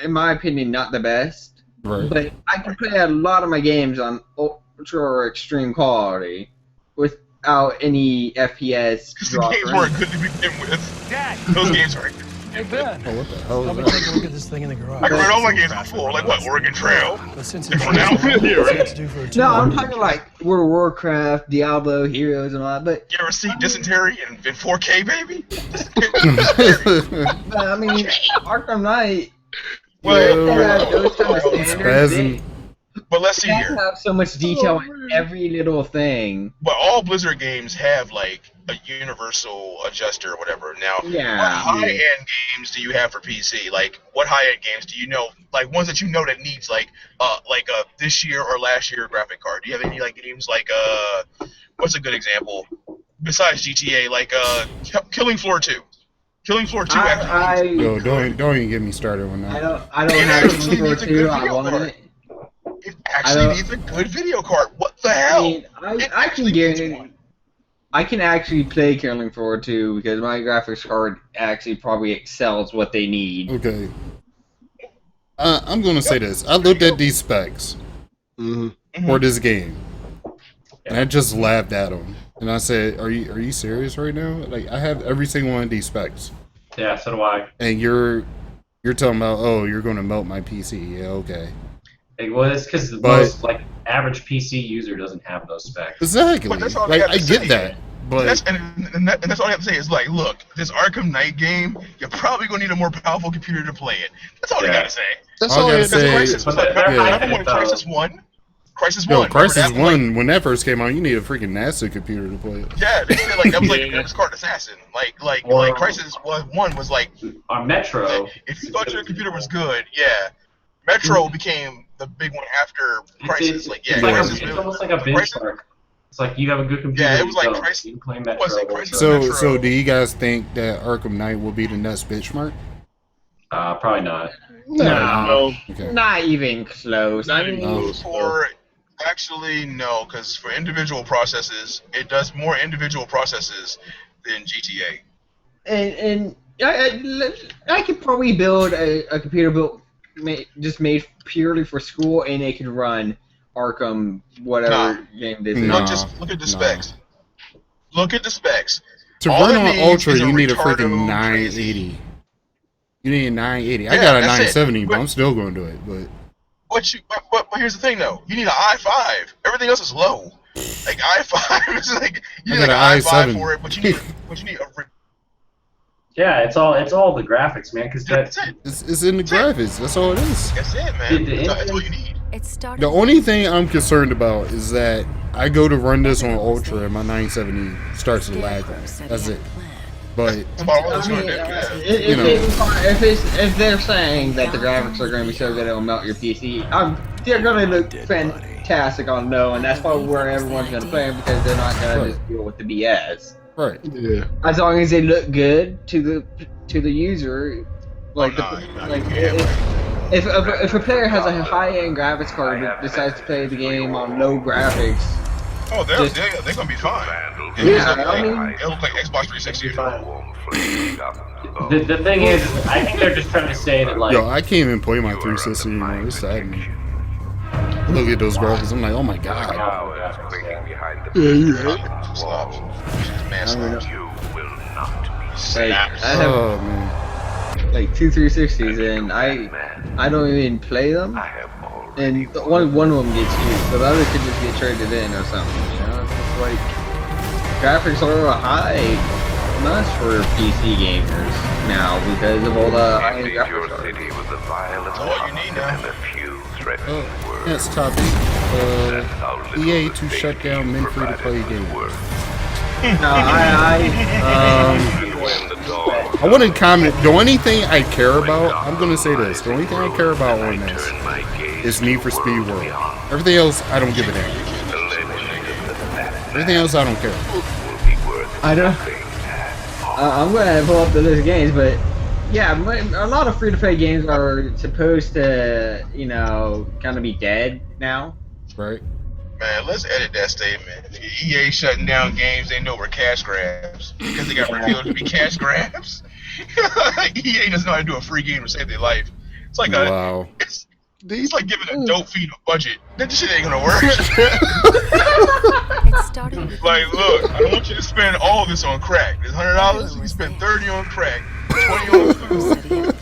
in my opinion, not the best. Right. But I can play a lot of my games on ultra or extreme quality without any FPS Because the drop. games weren't good to begin with. Dad, Those games weren't good. hey Ben, Oh, what the hell help is me that? take a look at this thing in the garage. I can run all my games on full, like what, Oregon Trail? But since For it's now? Yeah, right. it's due for a No, I'm tour. talking like World of Warcraft, Diablo, Heroes, and all that. But, You ever see Dysentery in 4K, baby? but I mean, Arkham Knight. Well, Those kind of standards, Spazzing. but let's see they here. have so much detail in every little thing. But all Blizzard games have like a universal adjuster or whatever. Now, Yeah. what high-end games do you have for PC? Like, what high-end games do you know? Like ones that you know that needs like a this year or last year graphic card. Do you have any like games like what's a good example besides GTA? Like Killing Floor 2. Killing Floor 2 actually. Yo, don't even get me started on I that. don't It have actually Killing Floor needs a 2. good I video want card. it. It actually needs a good video card. What the hell? I mean, It I actually can needs get. one. I can actually play Killing Floor 2 because my graphics card actually probably excels what they need. Okay. I'm gonna say this. I looked at these specs for this game, and I just laughed at them. And I said, "Are you serious right now? Like, I have every single one of these specs, Yeah, so do I. and you're talking about, oh, you're gonna melt my PC? Yeah, okay, Well, it's because the But- most like average PC user doesn't have those specs. exactly. But that's all they Like, have I to get say. that, but That's all I have to say is like, look, this Arkham Knight game, you're probably gonna need a more powerful computer to play it. That's all they Yeah. gotta say. That's All I all gotta it say- is. Crisis was like, But they're remember high when end, Crisis though. 1? Crisis yo, 1. Crisis remember that? Like, 1 when that first came out, you need a freaking NASA computer to play it. yeah, they said like that was like the graphics card assassin. Like Or- Crisis 1 was like, Our Metro. if you thought your computer was good, yeah. Metro became the big one after Crisis. Like, yeah, it's, like Crisis it's really- almost like a Crisis- benchmark. It's like you have a good computer. Yeah, it was you like don't. Crisis- You can play was it Metro. Crisis? So, Metro. so do you guys think that Arkham Knight will be the next benchmark? Probably not. No, Okay. not even close. Not I even mean, close. For actually no, because for individual processes, it does more individual processes than GTA. and I could probably build a computer just made purely for school, and it could run Arkham whatever game this is. Nah. Look at the specs. Look at the specs. To All run it on needs Ultra, is a you need a retardo freaking crazy. 980. You need a 980. I Yeah, got a that's it. 970, but But- I'm still going to do it. But But here's the thing though, you need an i5. Everything else is low. Like i5 is like you I need like got an an i5 i7. for it, but you need a Yeah, it's all the graphics, man. Because that's it. it's in the graphics. That's all it is. That's it, man. The That's all you need. The only thing I'm concerned about is that I go to run this on Ultra and my 970 starts to lag on it. That's it. But I mean, if they're saying that the graphics are going to be so good it'll melt your PC, they're going to look fantastic on low, and that's probably where everyone's going to play them because they're not going to just deal with the BS. Right. Yeah. As long as they look good to the user, if a player has a high-end graphics card but decides to play the game on low graphics. Oh, they're gonna be fine. Yeah, It'll look like Xbox 360. The thing is, I think they're just trying to say that, like, Yo, I can't even play my 360 anymore. It's sad. Look at those graphics. I'm like, oh my god. Yeah, you're right. I have like 2 360s and I don't even play them. And one of them gets used, but the other could just get traded in or something, you know? It's just like, graphics are a high must for PC gamers now because of all the high-end graphics cards. That's all you need now. Next topic. EA to shut down men free-to-play games. No, I want to comment. The only thing I care about, I'm going to say this. The only thing I care about on this is Need for Speed World. Everything else, I don't give a damn. Everything else, I don't care. I don't. I'm gonna pull up the list of games, but yeah, a lot of free-to-play games are supposed to, you know, kind of be dead now. Right. Man, let's edit that statement. EA shutting down games they know were cash grabs because they got revealed to be cash grabs. EA doesn't know how to do a free game to save their life. It's like it's like giving a dope feed a budget. That shit ain't gonna work. Like, look, I don't want you to spend all this on crack. It's $100. You spend 30 on crack, 20 on food.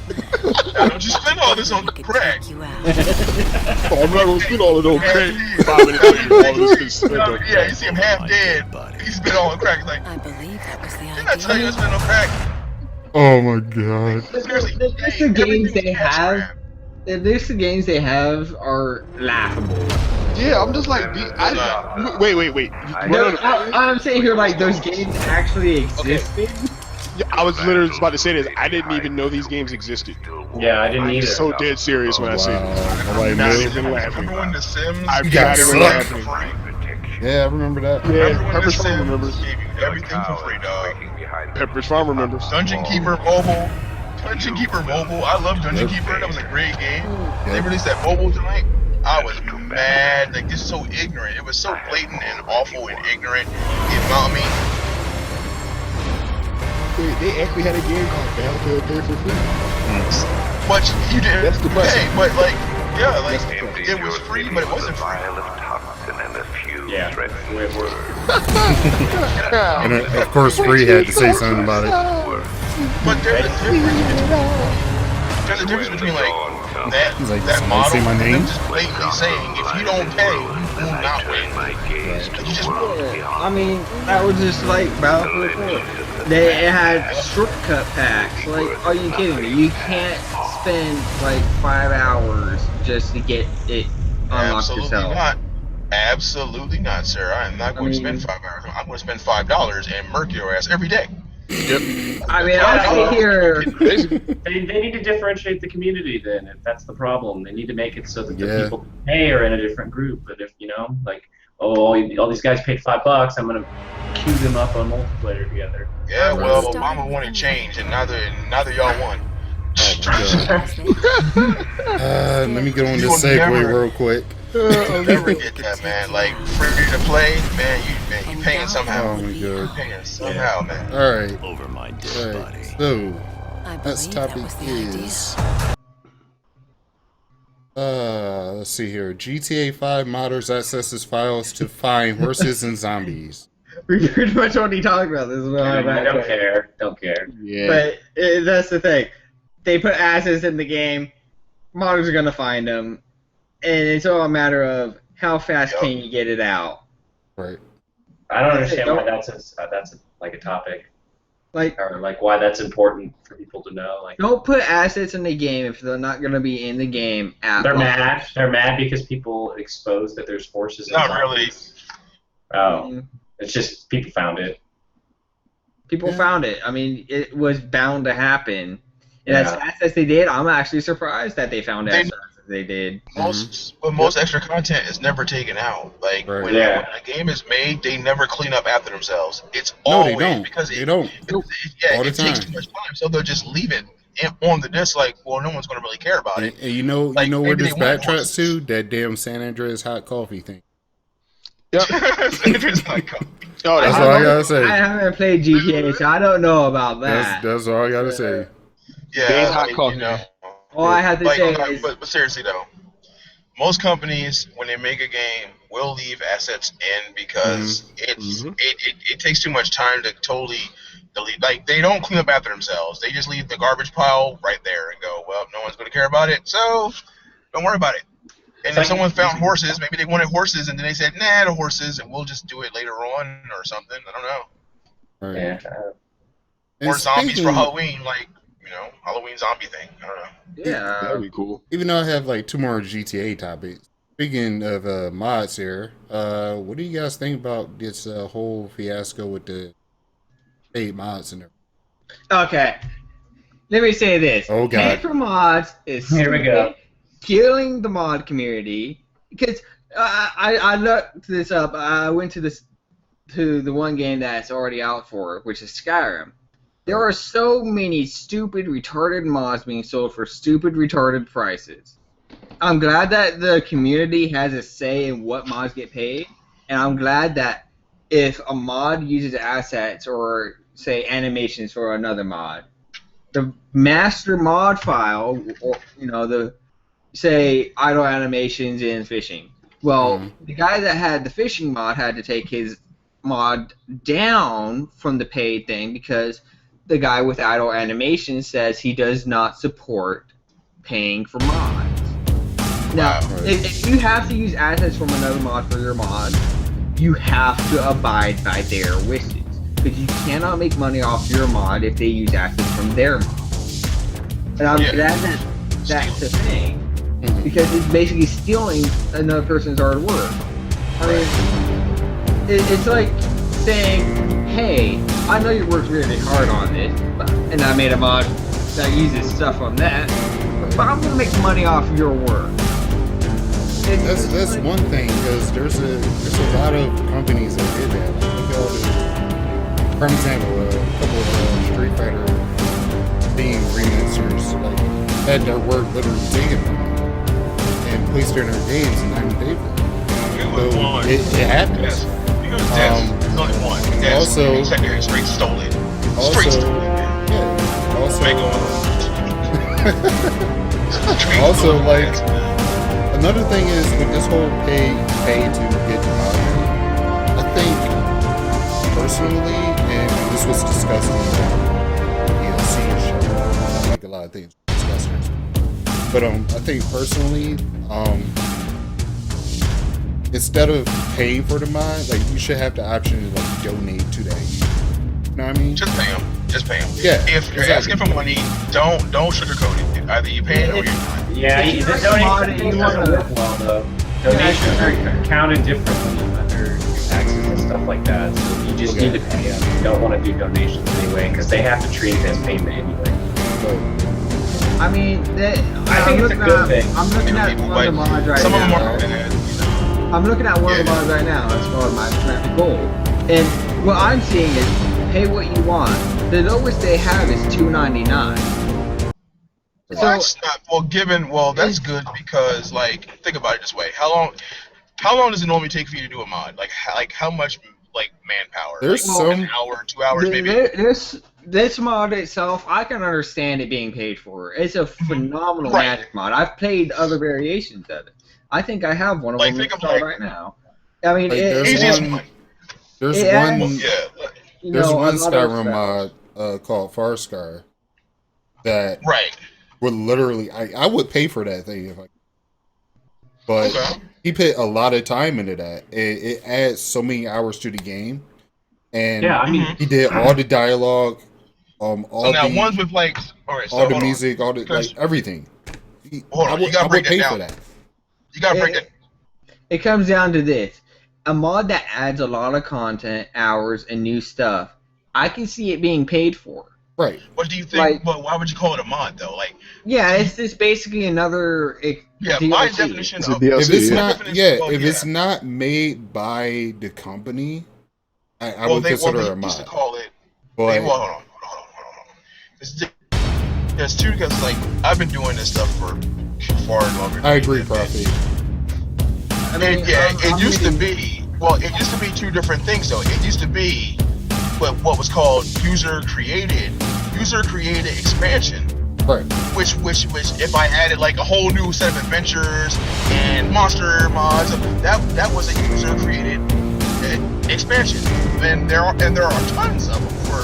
Now, don't you spend all this on crack. I'm not gonna spend all of it on crack. 5 minutes later, all of this is spent on crack. Yeah, you see him half dead. He spent all on crack. It's like, I believe that was the didn't I tell you to spend on crack? Oh my god. Seriously, The games they have. At least the games they have are laughable. Yeah, I'm just like, wait. I'm saying here like those games actually existed. Yeah, I was literally just about to say this. I didn't even know these games existed. yeah, I didn't I'm either. so dead serious when I say this. Like, Not man. even laughing. Remember when The Sims? I'm got not even sucked. laughing. Yeah, I remember that. Yeah, Remember when The Pepper's Farm Sims remembers. gave you everything for free, dog? Pepper's Farm remembers. Dungeon Keeper Mobile. Dungeon Keeper Mobile. I love Dungeon Keeper. That was a great game. They released that mobile tonight. I was mad. Like, this is so ignorant. It was so blatant and awful and ignorant. It bombed me. Wait, they actually had a game called Battlefield Pay for Free. But you didn't That's depressing. pay. But, like, yeah, like, it was free, but it wasn't free. Yeah. And of course, Free had to say something about it. But there's a difference between like He's like, that "Somebody model say my and name?" them just blatantly saying if you don't pay, you will not win. You just I mean, that was just like Battlefield 4. They had shortcut packs. Like, are you kidding me? You can't spend like 5 hours just to get it unlocked absolutely yourself. not. Absolutely not, sir. I am not going to spend 5 hours. I'm going to spend $5 and murk your ass every day. Yep. I mean, I'll sit here. They need to differentiate the community then, if that's the problem. They need to make it so that the people who pay are in a different group. But if, you know, like, oh, all these guys paid $5, I'm going to queue them up on multiplayer together. Yeah, well, Obama wanted change, and neither y'all won. Let me get on this segue real quick. Never get that, man. Like, free to play, man, you paying somehow. Oh my You god. paying somehow, man. Alright. over my dead Alright. So, I next believe that topic was the is let's see here. GTA 5 modders accesses files to find horses and zombies. We pretty much already talked about this. I don't care. Don't care. Yeah. But that's the thing. They put assets in the game. Modders are gonna find them, and it's all a matter of how fast can you get it out. Right. I don't understand why that's like a topic. or like why that's important for people to know. Like, don't put assets in the game if they're not going to be in the game at they're launch. mad. They're mad because people expose that there's forces. Not really. Oh, it's just people found it. People found it. I mean, it was bound to happen. And Yeah. as fast as they did, I'm actually surprised that they found it as fast as they did. Most extra content is never taken out. Like when a game is made, they never clean up after themselves. It's always they don't. because They don't. Yeah, All the it takes time. too much time, so they'll just leave it on the disc. Like, well, no one's going to really care about it. And you know Like, where maybe this they want backtracks to? That damn San Andreas hot coffee thing. It's like, Oh, That's all I gotta say. I haven't played GTA, so I don't know about that. That's all I gotta say. yeah, hot like, coffee. you know. All I have to Like, say is, but seriously though, most companies when they make a game will leave assets in because it takes too much time to totally delete. Like they don't clean up after themselves. They just leave the garbage pile right there and go, well, no one's going to care about it, so don't worry about it. And if someone found horses, maybe they wanted horses, and then they said, nah, the horses, and we'll just do it later on or something. I don't know. Right. Yeah. And Or zombies for speaking- Halloween, like, you know, Halloween zombie thing. I don't know. yeah. That'd be cool. Even though I have like 2 more GTA topics. Speaking of mods here, what do you guys think about this whole fiasco with the paid mods and everything? Okay. Let me say this. Oh, God. Pay for mods is Here we go. killing the mod community because I looked this up. I went to the one game that's already out for, which is Skyrim. There are so many stupid, retarded mods being sold for stupid, retarded prices. I'm glad that the community has a say in what mods get paid, and I'm glad that if a mod uses assets or, say, animations for another mod, the master mod file, or, you know, the, say, idle animations in fishing. Well, the guy that had the fishing mod had to take his mod down from the paid thing because the guy with idle animation says he does not support paying for mods. Now, if you have to use assets from another mod for your mod, you have to abide by their wishes. Because you cannot make money off your mod if they use assets from their mod. And I'm glad that that's a thing. Because it's basically stealing another person's hard work. I mean, it's like saying, hey, I know you worked really hard on this, and I made a mod that uses stuff from that, but I'm going to make money off your work. That's one thing, because there's a lot of companies that did that. Like, look at all the, for example, a couple of Street Fighter theme remixers like had their work literally taken from them and placed in their games and not paid for it. So it happens. Yes. Because there's only one. Also- Straight stole it. Straight stole it, man. Yeah. Also, Make 'em- Straight also stole it, like man. another thing is with this whole pay to get the mod, I think personally, and this was discussed in the DLC show, like a lot of things were discussed here. But I think personally, instead of paying for the mod, like you should have the option to like donate to that user. You know what I mean? Just pay them. Just pay them. Yeah, If you're exactly. asking for money, don't sugarcoat it. Either you pay it or you're not. Yeah, If you the like a mod and donation you doesn't wanna- work well though. Donations are counted differently under your taxes and stuff like that. So you just need to pay them. You don't want to do donations anyway because they have to treat it as payment anyway. I mean, I think it's a good thing. I'm looking at People one of the like- mods right some of them now. are bad, you know. I'm looking at one of the Yeah. mods right now. It's called My Traffic Gold. And what I'm seeing is pay what you want. The lowest they have is $2.99. Well, that's not well. That's good because, like, think about it this way: how long does it normally take for you to do a mod? Like how much manpower? There's like, some- an hour, 2 hours, maybe. This mod itself, I can understand it being paid for. It's a phenomenal Right. magic mod. I've played other variations of it. I think I have one of Like, them think of, installed like- right now. I mean, Like, Easiest one- one. There's Yeah. one. Yeah. you There's know, one a lot of Skyrim stuff. mod called Farscar that Right. would literally I would pay for that thing if I. But Okay. he put a lot of time into that. It adds so many hours to the game, and Yeah, I mean, Mhm. he did all the dialogue. All So now the ones with like, all right, so all the hold on. music, all the Because- like everything. Hold on, you gotta I would break that pay down. for that. You gotta break that. It comes down to this: a mod that adds a lot of content, hours, and new stuff. I can see it being paid for. Right. What do you think? Like- But why would you call it a mod though? Like, Yeah, it's just basically another yeah, DLC. my definition It's a of DLC. If it's yeah. not, definition- yeah, well, if yeah. it's not made by the company, I well, would they consider it a used to mod. call it. But Hold on. There's two, because like I've been doing this stuff for far longer. I agree, Prophet. I mean, It used to be. Well, it used to be two different things though. It used to be what was called user created expansion. Right. Which if I added like a whole new set of adventures and monster mods, that was a user created expansion. And there are tons of them for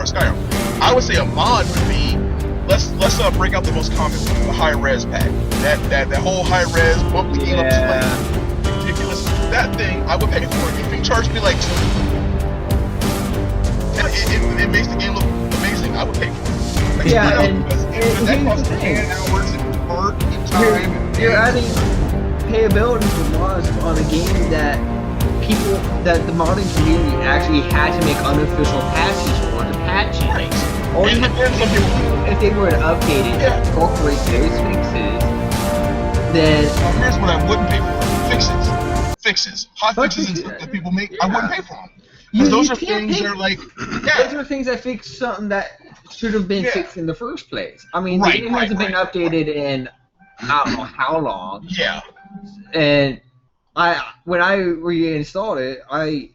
Skyrim. I would say a mod would be, let's break out the most common one, the high res pack. That whole high res monthly game I'm playing. Ridiculous. That thing I would pay for it. If you charge me like it makes the game look amazing, I would pay for it. Like, Yeah, straight and up, because that here's costs the thing. 10 hours and work and time. You're adding payability for mods on a game that the modding community actually had to make unofficial patches for to patch it. Right. Or And then some people, if they were to update it Yeah. to incorporate those fixes, then here's what I wouldn't pay for: fixes, hot Bug fixes and fixes, stuff that people make. yeah. I wouldn't pay for them because those you are can't things pay- that are like, those yeah, are things that fix something that should have been Yeah. fixed in the first place. I mean, Right, the game hasn't been right. updated in I don't know how long. yeah. And when I reinstalled it, I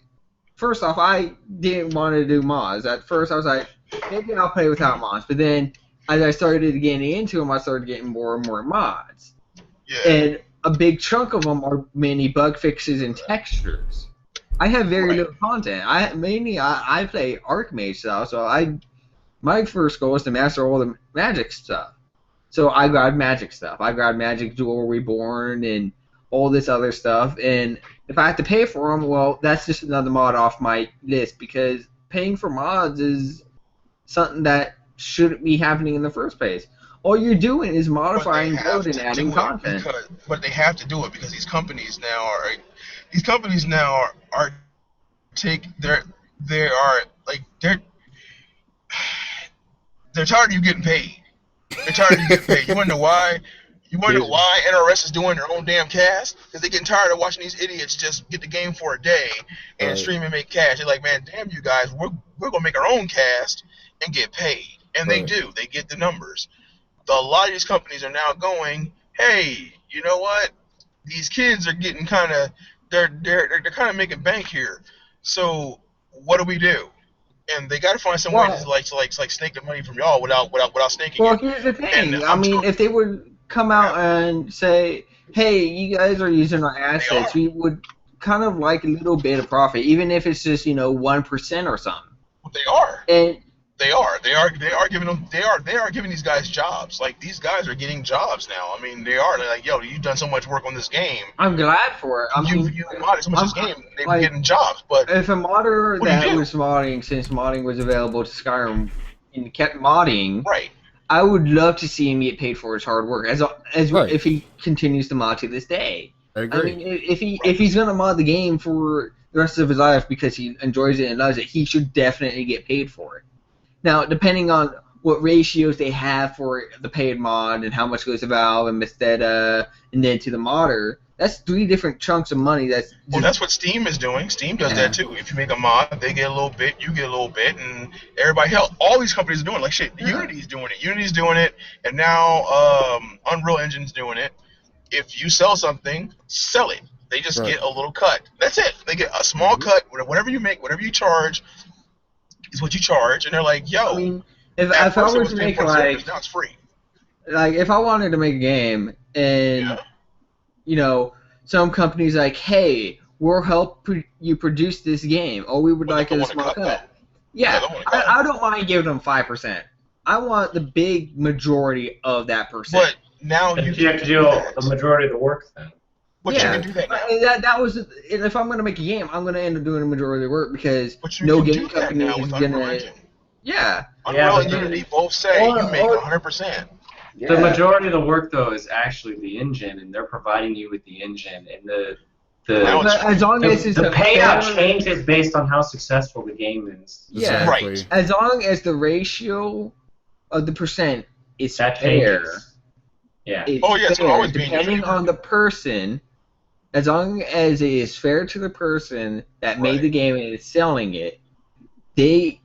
didn't want to do mods. At first, I was like, maybe I'll play without mods. But then, as I started getting into them, I started getting more and more mods. Yeah. And a big chunk of them are many bug fixes and textures. I have very Right. little content. I play Archmage stuff, so my first goal was to master all the magic stuff. So I grabbed magic stuff. I grabbed Magic Jewel Reborn and all this other stuff. And if I have to pay for them, well, that's just another mod off my list, because paying for mods is something that shouldn't be happening in the first place. All you're doing is modifying code and adding content. But they have to do it because these companies now are they're tired of you getting paid. They're tired of you getting paid. You wanna know why? You wanna know why NRS is doing their own damn cast? Because they're getting tired of watching these idiots just get the game for a day and Right. stream and make cash. They're like, man, damn you guys, we're gonna make our own cast and get paid. And they Right. do. They get the numbers. A lot of these companies are now going, hey, you know what? These kids are getting kind of they're kind of making bank here. So what do we do? And they got to find some way to like snake the money from y'all without snaking Well, it. here's the thing. And I mean, if they would come out and say, hey, you guys are using our assets, we would kind of like a little bit of profit, even if it's just, 1% or something. They are. And They are giving these guys jobs. Like, these guys are getting jobs now. I mean, they're like, yo, you've done so much work on this game. I'm glad for it. You modded so much this game. They're like, getting jobs. But if a modder What do you that do? was modding, since modding was available to Skyrim, and kept modding, right, I would love to see him get paid for his hard work, as Right. if he continues to mod to this day. I I agree. mean, if he's gonna mod the game for the rest of his life because he enjoys it and loves it, he should definitely get paid for it. Now, depending on what ratios they have for the paid mod and how much goes to Valve and Bethesda and then to the modder, that's 3 different chunks of money. That's what Steam is doing. Steam does Yeah. that too. If you make a mod, they get a little bit, you get a little bit, and everybody, hell, all these companies are doing it. Like shit. Yeah. Unity's doing it, and now Unreal Engine's doing it. If you sell something, sell it. They just Right. get a little cut. That's it. They get a small cut. Whatever you make, whatever you charge, is what you charge. And they're like, yo. I mean, if at I first it were was to paying make for service, now it's free. like if I wanted to make a game and some companies like, hey, we'll help you produce this game, or we would But like they a don't wanna small cut, cut. though. Yeah, They don't wanna cut. I don't mind giving them 5%. I want the big majority of that percent. But now But you you have to do the majority of the work then. But yeah, you can do that now. that was if I'm gonna make a game, I'm gonna end up doing the majority of the work because But you no can game do that company now is with Unreal gonna. Engine. Yeah, Unreal and Unity both say you make 100%. The majority of the work, though, is actually the engine, and they're providing you with the engine. And the as long as it's the a payout fair, changes based on how successful the game is. yeah, Right. as long as the ratio of the percent is That fair. changes. Yeah. It's Oh, yeah, it's fair, always being depending fair. on the person. As long as it is fair to the person that made the game and is selling it, they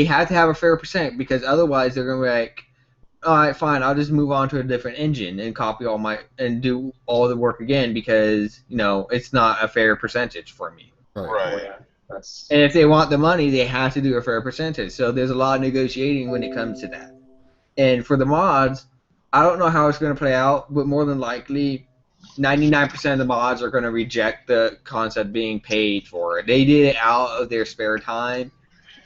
have to have a fair percent, because otherwise they're gonna be like, all right, fine, I'll just move on to a different engine and copy and do all the work again, because it's not a fair percentage for me. Right. Yeah. That's And if they want the money, they have to do a fair percentage. So there's a lot of negotiating when it comes to that. And for the mods, I don't know how it's going to play out, but more than likely, 99% of the mods are going to reject the concept being paid for it. They did it out of their spare time,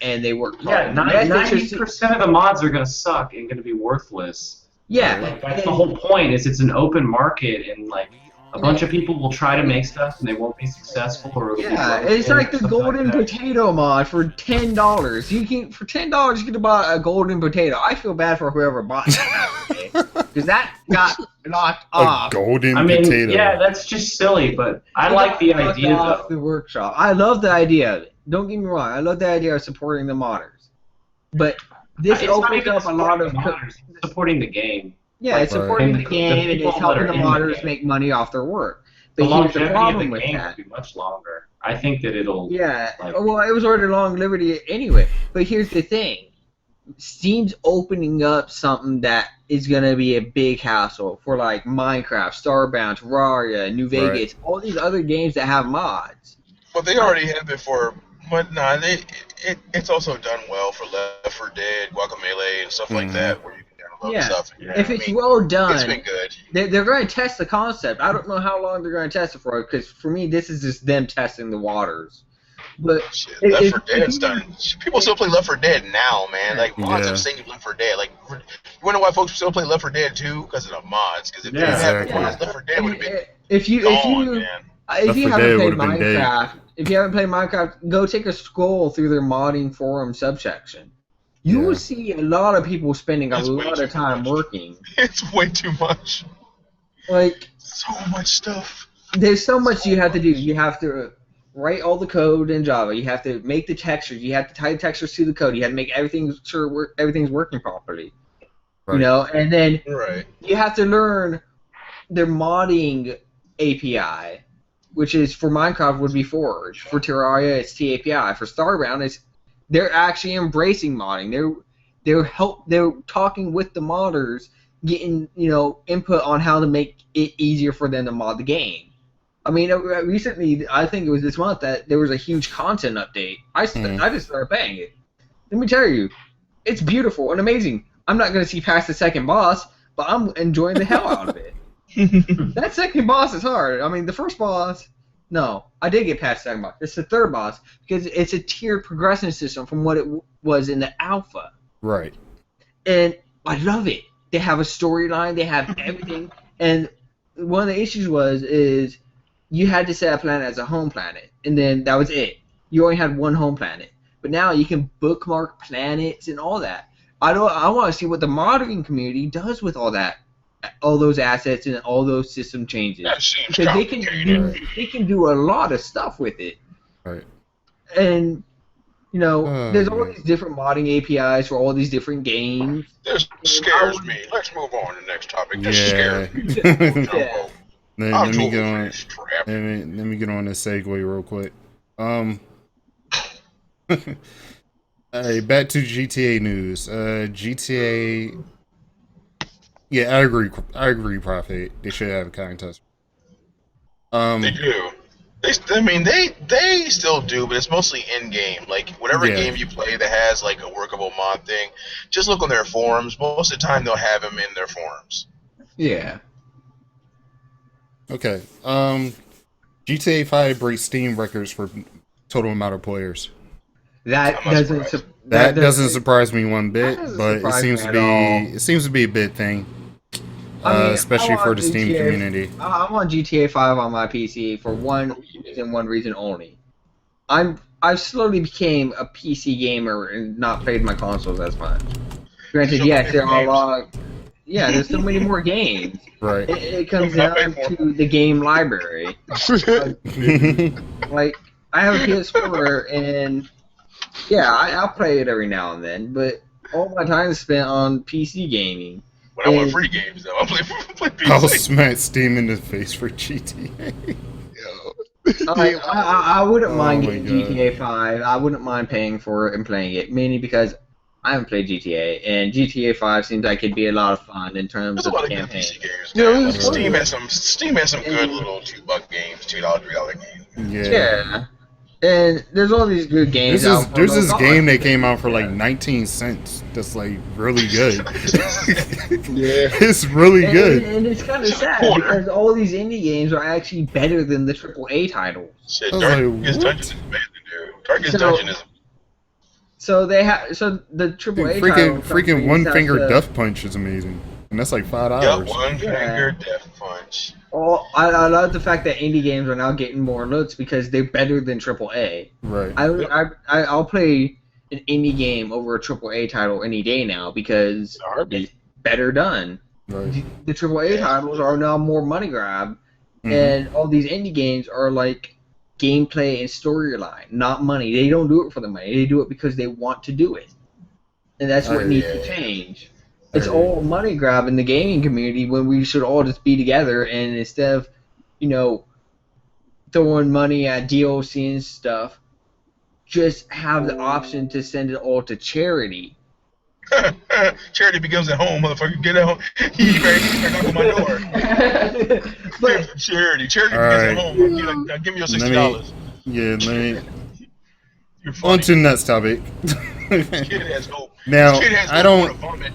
and they worked hard. 90% of the mods are going to suck and going to be worthless. Yeah. Like, that's the whole point. Is it's an open market, and like a bunch of people will try to make stuff and they won't be successful, or it'll Yeah, be broken it's like or the something golden like that. potato mod for $10. For $10 you can buy a golden potato. I feel bad for whoever bought that because that got knocked A off. golden I mean, potato. yeah, that's just silly, but I It like got the knocked idea off though. the workshop. I love the idea of it. Don't get me wrong. I love the idea of supporting the modders, but this It's not opens even up a lot of supporting the modders, it's supporting the game. yeah, it's Right. supporting And the the game and people it's that are helping the in the modders game. make money off their work. The But here's longevity the of problem the with game that. will be much longer. I think that it'll. Yeah, Like- well, it was already long livity anyway. But here's the thing: Steam's opening up something that is gonna be a big hassle for like Minecraft, Starbound, Terraria, New Vegas, all these other games that have mods. But they already have it for. But nah, it's also done well for Left 4 Dead, Guacamelee, and stuff like that, where you can download Yeah. stuff. If it's well It's done, been good. they're going to test the concept. I don't know how long they're going to test it for, because for me, this is just them testing the waters. But Shit, if- Left if- 4 Dead's done. People still play Left 4 Dead now, man. Like mods Yeah. have saved Left 4 Dead. Like, you wonder why folks still play Left 4 Dead 2? Because of the mods. Because if they Yeah. didn't have the Exactly. mods, Left 4 Dead would have been if you gone, man. if Left you 4 haven't Dead played would've been dead. Minecraft, if you haven't played Minecraft, go take a scroll through their modding forum subsection. You Yeah. will see a lot of people spending a That's way lot too of time much. working. It's way too much. Like, So much stuff. there's so much you have to do. You have to write all the code in Java. You have to make the textures. You have to tie the textures to the code. You have to make everything sure everything's working properly. Right. And then Right. you have to learn their modding API, which is for Minecraft would be Forge. For Terraria, it's TAPI. For Starbound, they're actually embracing modding. They're talking with the modders, getting input on how to make it easier for them to mod the game. I mean, recently, I think it was this month that there was a huge content update. I just started playing it. Let me tell you, it's beautiful and amazing. I'm not going to see past the second boss, but I'm enjoying the hell out of it. That second boss is hard. I mean, the first boss, no, I did get past the second boss. It's the third boss because it's a tiered progression system from what it was in the alpha. Right. And I love it. They have a storyline. They have everything. And one of the issues is you had to set a planet as a home planet, and then that was it. You only had one home planet. But now you can bookmark planets and all that. I want to see what the modding community does with all that, all those assets and all those system changes. That seems Because complicated. they can do a lot of stuff with it. Right. And there's all man. these different modding APIs for all these different games. This scares me. Let's move on to the next topic. This Yeah. scares me. Yeah. Let me get totally on. this trap. Let me get on this segue real quick. Alright, back to GTA news. GTA. Yeah, I agree, Prophet. They should have a contest. They do. They still do, but it's mostly in game. Like whatever Yeah. game you play that has like a workable mod thing, just look on their forums. Most of the time, they'll have them in their forums. Yeah. Okay. GTA 5 breaks Steam records for total amount of players. That I'm not doesn't. surprised. That doesn't surprise me one bit, That doesn't but surprise me at all. it seems to be a big thing, I mean, especially I for want the Steam GTA community. I want GTA 5 on my PC for one reason only. I'm I've slowly became a PC gamer and not played my consoles as much. Granted, yes, there are a lot. Yeah, there's so many more games. Right. It comes down to the game library. Like, I have a PS4, and yeah, I'll play it every now and then, but all my time is spent on PC gaming. When I want free games, though, I play PC. I'll smack Steam in the face for GTA. I wouldn't mind my getting God. GTA 5. I wouldn't mind paying for it and playing it, mainly because I haven't played GTA, and GTA 5 seems like it'd be a lot of fun in terms There's a of lot the of good campaign. PC games. Yeah, Man. it was fun. Steam has some good little $2 games, $2, $3 games. Yeah. Yeah. And there's all these good games There's out this for low game cost. that came out for like 19 cents. That's like really good. Yeah. It's really And, good. and it's kind of sad Quarter. because all these indie games are actually better than the AAA titles. Shit, I was Darkest like, Dungeon is amazing, dude. Darkest So- Dungeon is So they have the AAA Dude, title freaking One Finger duff. Death Punch is amazing, and that's like $5. Yup, One Finger Death Punch. I love the fact that indie games are now getting more looks because they're better than AAA. Right. I'll play an indie game over a AAA title any day now because it's better done. Right. The AAA titles are now more money grab, Mhm. and all these indie games are like gameplay and storyline, not money. They don't do it for the money. They do it because they want to do it, and that's what needs to change. It's all money grab in the gaming community when we should all just be together, and instead of, throwing money at DLC and stuff, just have the option to send it all to charity. Charity begins at home, motherfucker. Get out. You better knock on my door. But Charity begins Alright. at home. Give me your $60. Let me. You're funny. On to the next topic. This kid has hope. Now, This kid has I hope don't- for a vomit.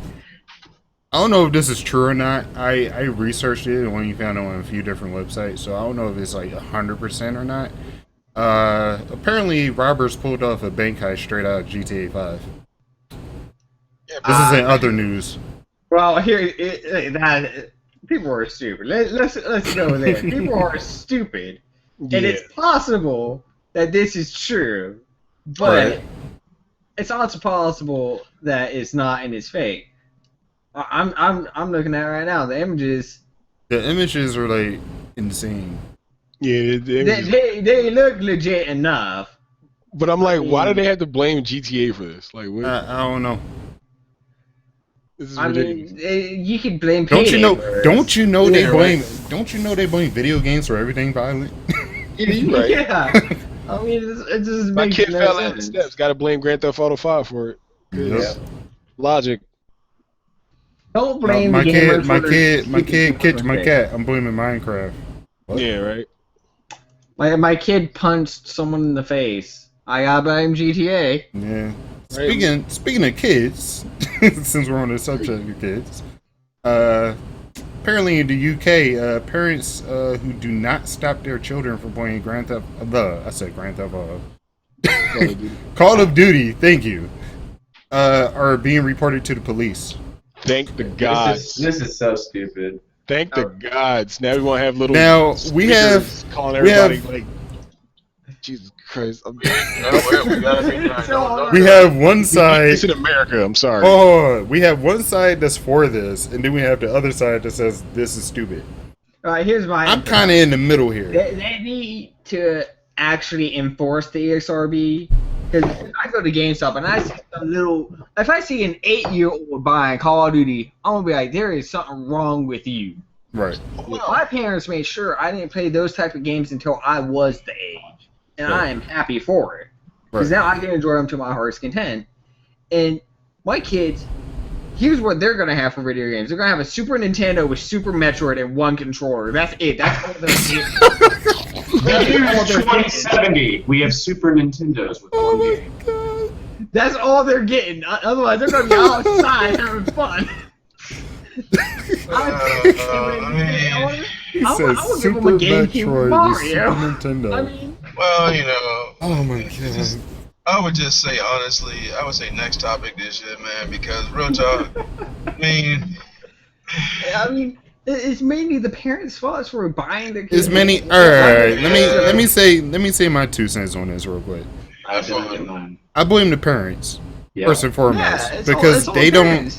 I don't know if this is true or not. I researched it and when you found it on a few different websites, so I don't know if it's like 100% or not. Apparently, robbers pulled off a bank heist straight out of GTA 5. Yeah, This is in other news. well, people are stupid. Let's go there. People are stupid, and it's possible that this is true, but Right. it's also possible that it's not and it's fake. I'm looking at it right now. The images The images are like insane. Yeah, they look legit enough. but I'm like, why do they have to blame GTA for this? Like, what? I don't know. This is I ridiculous. mean, you could blame. Don't you know? Payday Don't you know Yeah, they right. blame? Don't you know they blame video games for everything violent? Yeah, you right. Yeah, I mean, it just My makes kid no fell down the sense. steps. Got to blame Grand Theft Auto 5 for it. Yep. Logic. Don't blame my the kid, gamers my for kid, my their kid kicked stupid my mistake. cat. I'm blaming Minecraft. What? Yeah, right. My kid punched someone in the face. I gotta blame GTA. Yeah. Speaking of kids, since we're on the subject of kids, apparently in the UK, parents who do not stop their children from playing Grand Theft Auto, Call of Duty, thank you, are being reported to the police. Thank the gods. This is so stupid. Thank the gods. Now we want to have little. Now, we speakers have- calling we everybody have- like. Jesus Christ! We gotta be nice. We have one side. It's in America. I'm sorry. Oh, we have one side that's for this, and then we have the other side that says this is stupid. Alright, here's my. I'm kind of in the middle here. They need to actually enforce the ESRB. Because I go to GameStop and I see some little. If I see an 8-year-old buying Call of Duty, I'm gonna be like, there is something wrong with you. Right. My parents made sure I didn't play those type of games until I was the age, and I am happy for it. Because Right. now I can enjoy them to my heart's content. And my kids, here's what they're gonna have for video games. They're gonna have a Super Nintendo with Super Metroid and one controller. That's it. That's all they're getting. Here's 2070. We have Super Nintendos with one game. That's all they're getting. Otherwise, they're gonna be outside having fun. He I says would give Super him a GameCube Metroid Mario. with Super Nintendo. I mean, Well, you know, Oh my god. I would just say honestly, I would say next topic this shit, man, because real talk, I mean, it's mainly the parents' fault for buying their kids. As many. All right. Let me say my 2 cents on this real quick. I didn't get mine. I blame the parents Yeah. first and foremost Yeah, because they don't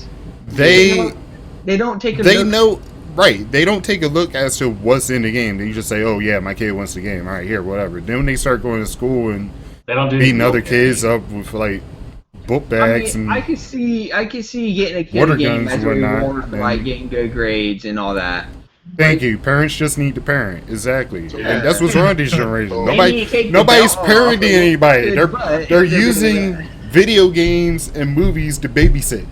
take a they look. know right. They don't take a look as to what's in the game. They just say, "Oh yeah, my kid wants the game. All right, here, whatever." Then when they start going to school and They don't do beating the other real kids thing. up with like book I bags mean, and I could see getting a kid water a game guns as and a whatnot, reward for like and- getting good grades and all that. thank you. Parents just need to parent. Exactly. Yeah. And that's what's wrong with this generation. They need to take the Nobody's belt off parenting and anybody. kids' butt They're if they're using gonna- video games and movies to babysit.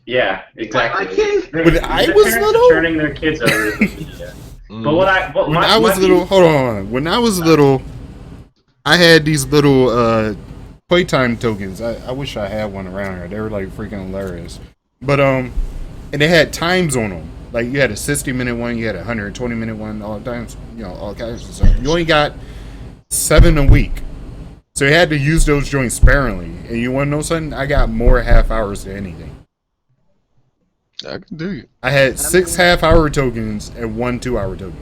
Yeah, exactly. My kid- When I The was parents are little- turning their kids over to the media. But what When I was little, hold on. When I was little, I had these little playtime tokens. I wish I had one around here. They were like freaking hilarious. But and they had times on them. Like you had a 60-minute one, you had a 120-minute one, all times, all kinds of stuff. You only got 7 a week. So you had to use those joints sparingly. And you want to know something? I got more half hours than anything. I can do it. I had 6 half-hour tokens and 1 2-hour token.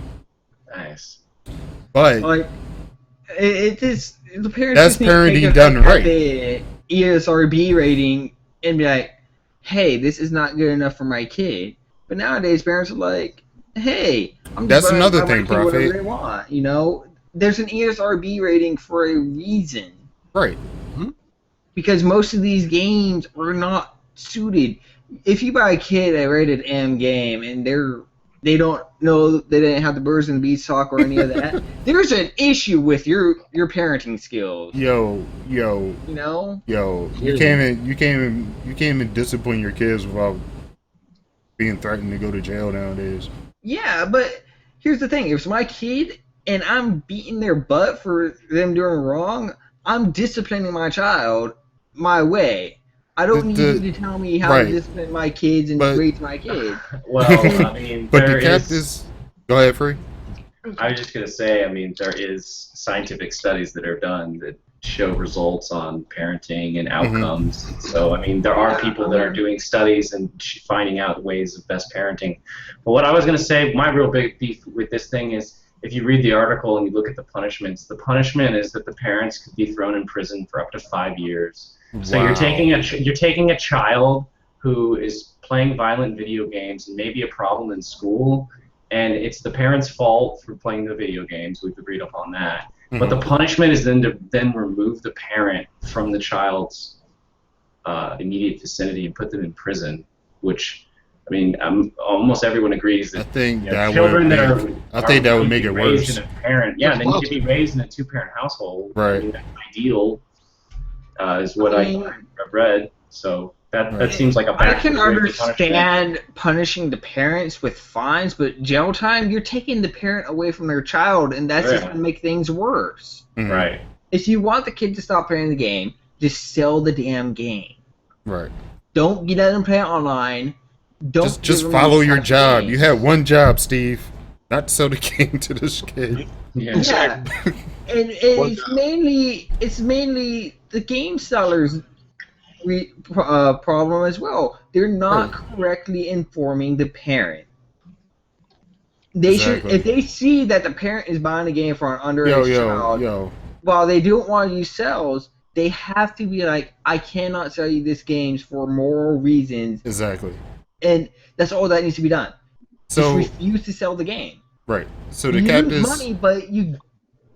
Nice. But Like it is the parents. That's just need to parenting take a done look at right. The ESRB rating and be like, "Hey, this is not good enough for my kid." But nowadays, parents are like, "Hey, I'm just That's letting another my thing, kid whatever Prophet. they want." There's an ESRB rating for a reason right. because most of these games are not suited. If you buy a kid a rated M game and they don't know they didn't have the birds and the bees talk or any of that, there's an issue with your parenting skills. Yo, You know? you can't even discipline your kids without being threatened to go to jail nowadays. Yeah, but here's the thing: if it's my kid and I'm beating their butt for them doing wrong, I'm disciplining my child my way. I don't need you to tell me how right. to discipline my kids and But- raise my kids. Well, I mean, But there the cap is. is. Go ahead, Free. I was just gonna say, I mean, there is scientific studies that are done that show results on parenting and outcomes. So, I mean, there are people that are doing studies and finding out ways of best parenting. But what I was gonna say, my real big beef with this thing is, if you read the article and you look at the punishments, the punishment is that the parents could be thrown in prison for up to 5 years. So Wow. you're taking a child who is playing violent video games and maybe a problem in school, and it's the parents' fault for playing the video games. We've agreed upon that. But the punishment is then to remove the parent from the child's immediate vicinity and put them in prison, which, I mean, almost everyone agrees I that think that children would. that Make, I think that would make it raised worse. in a parent, yeah, they need to be raised in a two-parent household. Right. I mean, that's ideal. Is what I've read. So that seems like a I can backwards way to punish them. understand punishing the parents with fines, but jail time, you're taking the parent away from their child, and that's just Yeah. going to make things worse. Right. If you want the kid to stop playing the game, just sell the damn game. Right. Don't let them play it online. Don't Just give them follow these your types of job. games. You had one job, Steve. Not to sell the game to this kid. Yeah. Yeah, and it's mainly the game sellers' problem as well. They're not correctly informing the parent. They Exactly. should, if they see that the parent is buying a game for an underage child, Yo. while they don't want to use sales, they have to be like, I cannot sell you this games for moral reasons, Exactly. and that's all that needs to be done. So Just refuse to sell the game. right. So the You cap lose is money, but you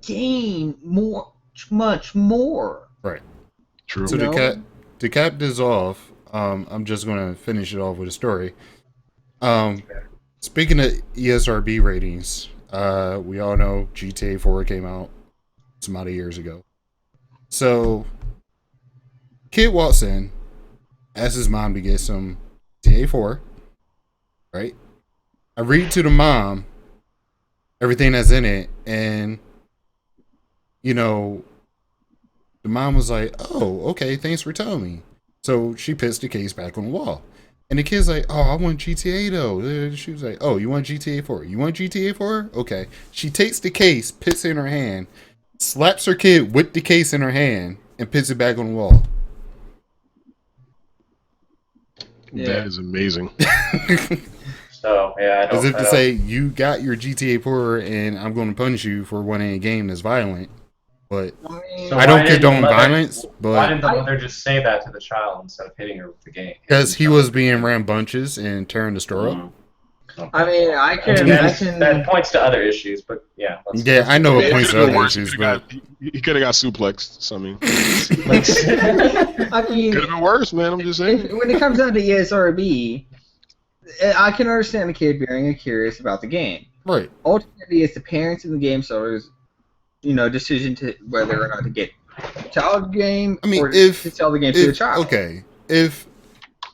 gain much more. right. True. So No. to cap this off, I'm just gonna finish it off with a story. Speaking of ESRB ratings, we all know GTA 4 came out some odd years ago. So kid walks in, asks his mom to get some GTA 4, right? I read to the mom everything that's in it, and the mom was like, "Oh, okay, thanks for telling me." So she puts the case back on the wall. And the kid's like, "Oh, I want GTA though." She was like, "Oh, you want GTA 4? You want GTA 4? Okay." She takes the case, puts it in her hand, slaps her kid with the case in her hand, and puts it back on the wall. That is amazing. So yeah, I don't. As if I to don't- say, you got your GTA 4 and I'm going to punish you for wanting a game that's violent. But mean, So I don't why didn't the condone mother- violence, Why but didn't the mother just say that to the child instead of hitting her with the game? because he was being rambunctious and tearing the store up. I mean, I can. That points to other issues, but yeah. Yeah, I know it It points could to have been other worse. issues, but He could have got suplexed. So I mean, I mean, could have been worse, man. I'm just saying. when it comes down to ESRB, I can understand the kid being curious about the game. right. Ultimately, it's the parents and the game sellers, decision to whether or not to get the child game I mean, or if to sell the game to the child. okay, if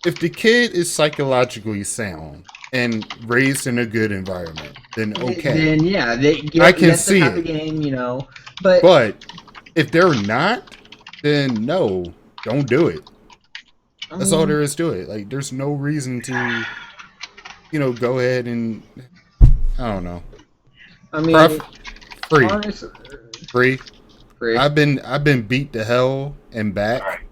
the kid is psychologically sound and raised in a good environment, then okay. Then yeah, I can let them see have it. the game, but But if they're not, then no, don't do it. That's all there is to it. Like, there's no reason to, go ahead and, I don't know. I mean, Free. honestly, Free. free. I've been beat to hell and back,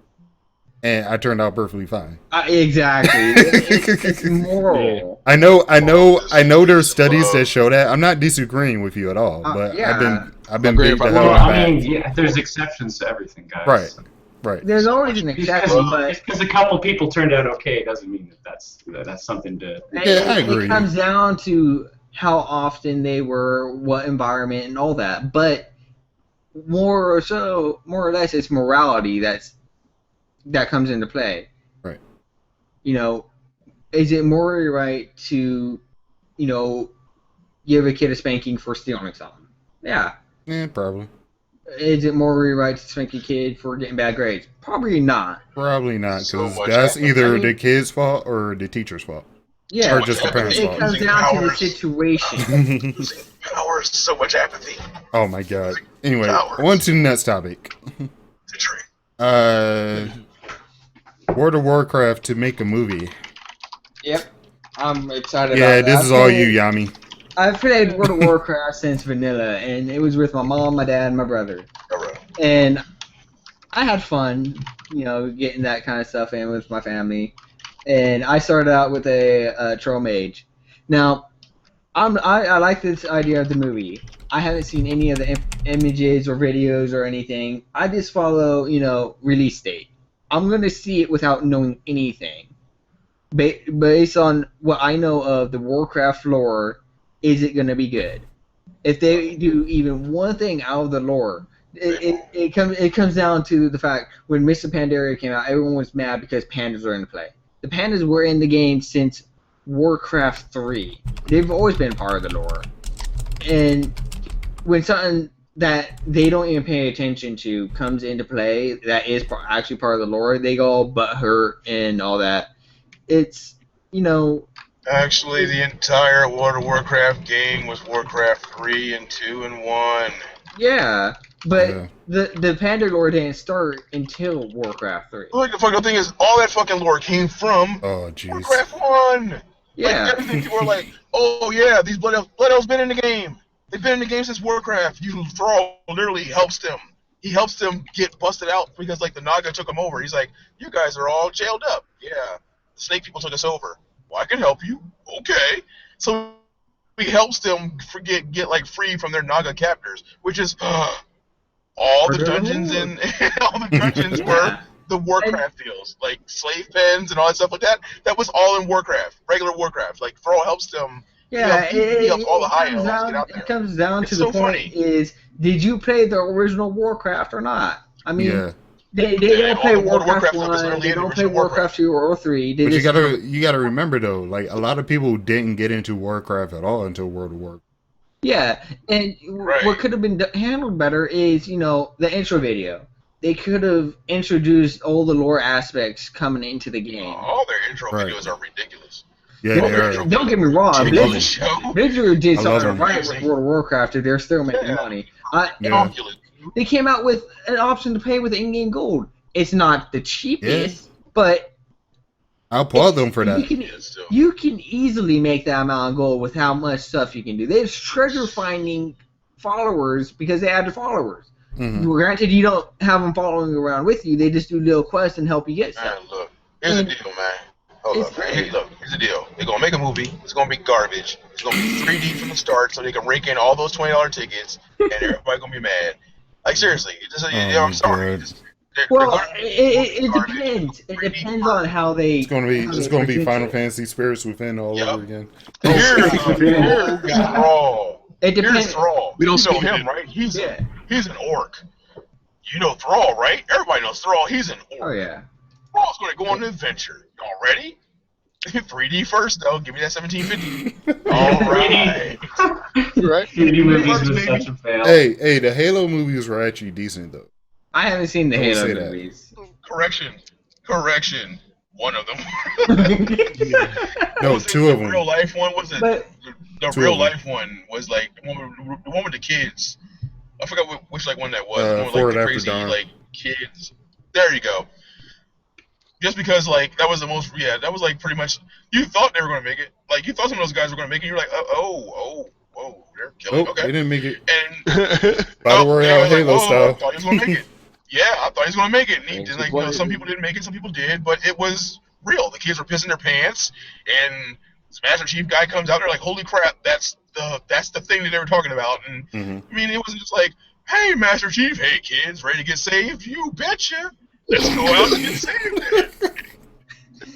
and I turned out perfectly fine. Exactly. It's moral. I know there's studies that show that. I'm not disagreeing with you at all, but yeah. I've been Great beat to if I hell know. and I back. mean, yeah, there's exceptions to everything, guys. Right. There's always an exception, but Because a couple people turned out okay doesn't mean that's something to. Yeah, I agree. It comes down to how often they were, what environment, and all that. But more or less, it's morality that comes into play. Right. Is it morally right to, give a kid a spanking for stealing something? Yeah. Yeah, probably. Is it morally right to spank a kid for getting bad grades? Probably not. Probably not, So because much that's happening. either I mean- the kid's fault or the teacher's fault. Yeah. Or just the parents' It fault. comes down to the situation. Power, so much apathy. Oh my god. Anyway, Cowards. on to the next topic. The tree. World of Warcraft to make a movie. Yep. I'm excited Yeah, about that. this is all you, Yami. I've played World of Warcraft since vanilla, and it was with my mom, my dad, and my brother. Alright. And I had fun, getting that kind of stuff in with my family. And I started out with a troll mage. Now, I like this idea of the movie. I haven't seen any of the images or videos or anything. I just follow, release date. I'm going to see it without knowing anything. Based on what I know of the Warcraft lore, is it going to be good? If they do even one thing out of the lore, it comes down to the fact when Mr. Pandaria came out, everyone was mad because pandas are in the play. The pandas were in the game since Warcraft 3. They've always been part of the lore. And when something that they don't even pay attention to comes into play that is actually part of the lore, they go all butthurt and all that. It's, Actually, the entire World of Warcraft game was Warcraft 3 and 2 and 1. yeah, but Yeah. the panda lore didn't start until Warcraft 3. Like, the fucking thing is, all that fucking lore came from Oh, jeez. Warcraft 1! Yeah. Like, everything people are like, oh yeah, these Blood Elves been in the game. They've been in the game since Warcraft. Thrall literally helps them. He helps them get busted out because, like, the Naga took them over. He's like, you guys are all jailed up. Yeah. The snake people took us over. Well, I can help you. Okay. So he helps them get like free from their Naga captors, which is all the dungeons and all the dungeons were the Warcraft deals, like slave pens and all that stuff like that. That was all in Warcraft, regular Warcraft. Like Thrall helps them. Yeah, he helps all the high elves down, get out there. it comes down It's to so the point funny. is, did you play the original Warcraft or not? I mean, Yeah. they Yeah, don't play all the World of Warcraft Warcraft stuff is 1, literally they in the don't play original Warcraft 2 or 3. They But just, you gotta remember though, like a lot of people didn't get into Warcraft at all until World of Warcraft. yeah, and Right. what could have been handled better is, the intro video. They could have introduced all the lore aspects coming into the game. All their intro Right. videos are ridiculous. Yeah, Don't, they are. don't get me wrong, I love Blizzard, it. Show. Blizzard did I love something them. right with World of Warcraft if they're still making Yeah. money. Yeah. They came out with an option to pay with in-game gold. It's not the cheapest, but I'll applaud them for that. you can easily make that amount of gold with how much stuff you can do. There's treasure finding followers because they added followers. Mhm. Granted, you don't have them following around with you. They just do little quests and help you get Man, stuff. look, here's the And deal, man. Hold it's up, man. great. Look, here's the deal. They're gonna make a movie. It's gonna be garbage. It's gonna be 3D from the start, so they can rake in all those $20 tickets, and everybody gonna be mad. Like seriously, I'm sorry. They're Well, gonna it garbage. depends. It depends on how they. It's gonna be Final Fantasy Spirits Within all Yep. over again. Here's Thrall. It Here's depends. Thrall. We don't you know skip him, it. right? He's Yeah. he's an orc. You know Thrall, right? Everybody knows Thrall. He's an orc. Oh yeah. Thrall's going to go on an adventure. Y'all ready? 3D first, though. Give me that 1750. All right. Right? 3D movies First, was baby. such a fail. Hey, the Halo movies were actually decent though. I haven't seen the Don't Halo say that. movies. Correction. One of them. No, Was it two of the them. real life one was it? But The Two real of them. life one was like the one with the kids. I forgot which like one that was. The one with, Forward like the After crazy Dawn. like kids. There you go. Just because like that was the most that was like pretty much you thought they were gonna make it. Like you thought some of those guys were gonna make it. You're like whoa, they're killing. Nope, Okay. they didn't make it. And Battle no, Royale they were like, Halo I style. thought he was gonna make it. Yeah, I thought he was gonna make it. And he Thanks just for like some playing. people didn't make it, some people did, but it was real. The kids were pissing their pants, and this Master Chief guy comes out there like, holy crap, that's the thing that they were talking about. And I mean, it wasn't just like, hey, Master Chief, hey kids, ready to get saved? You betcha. Let's go out and get saved.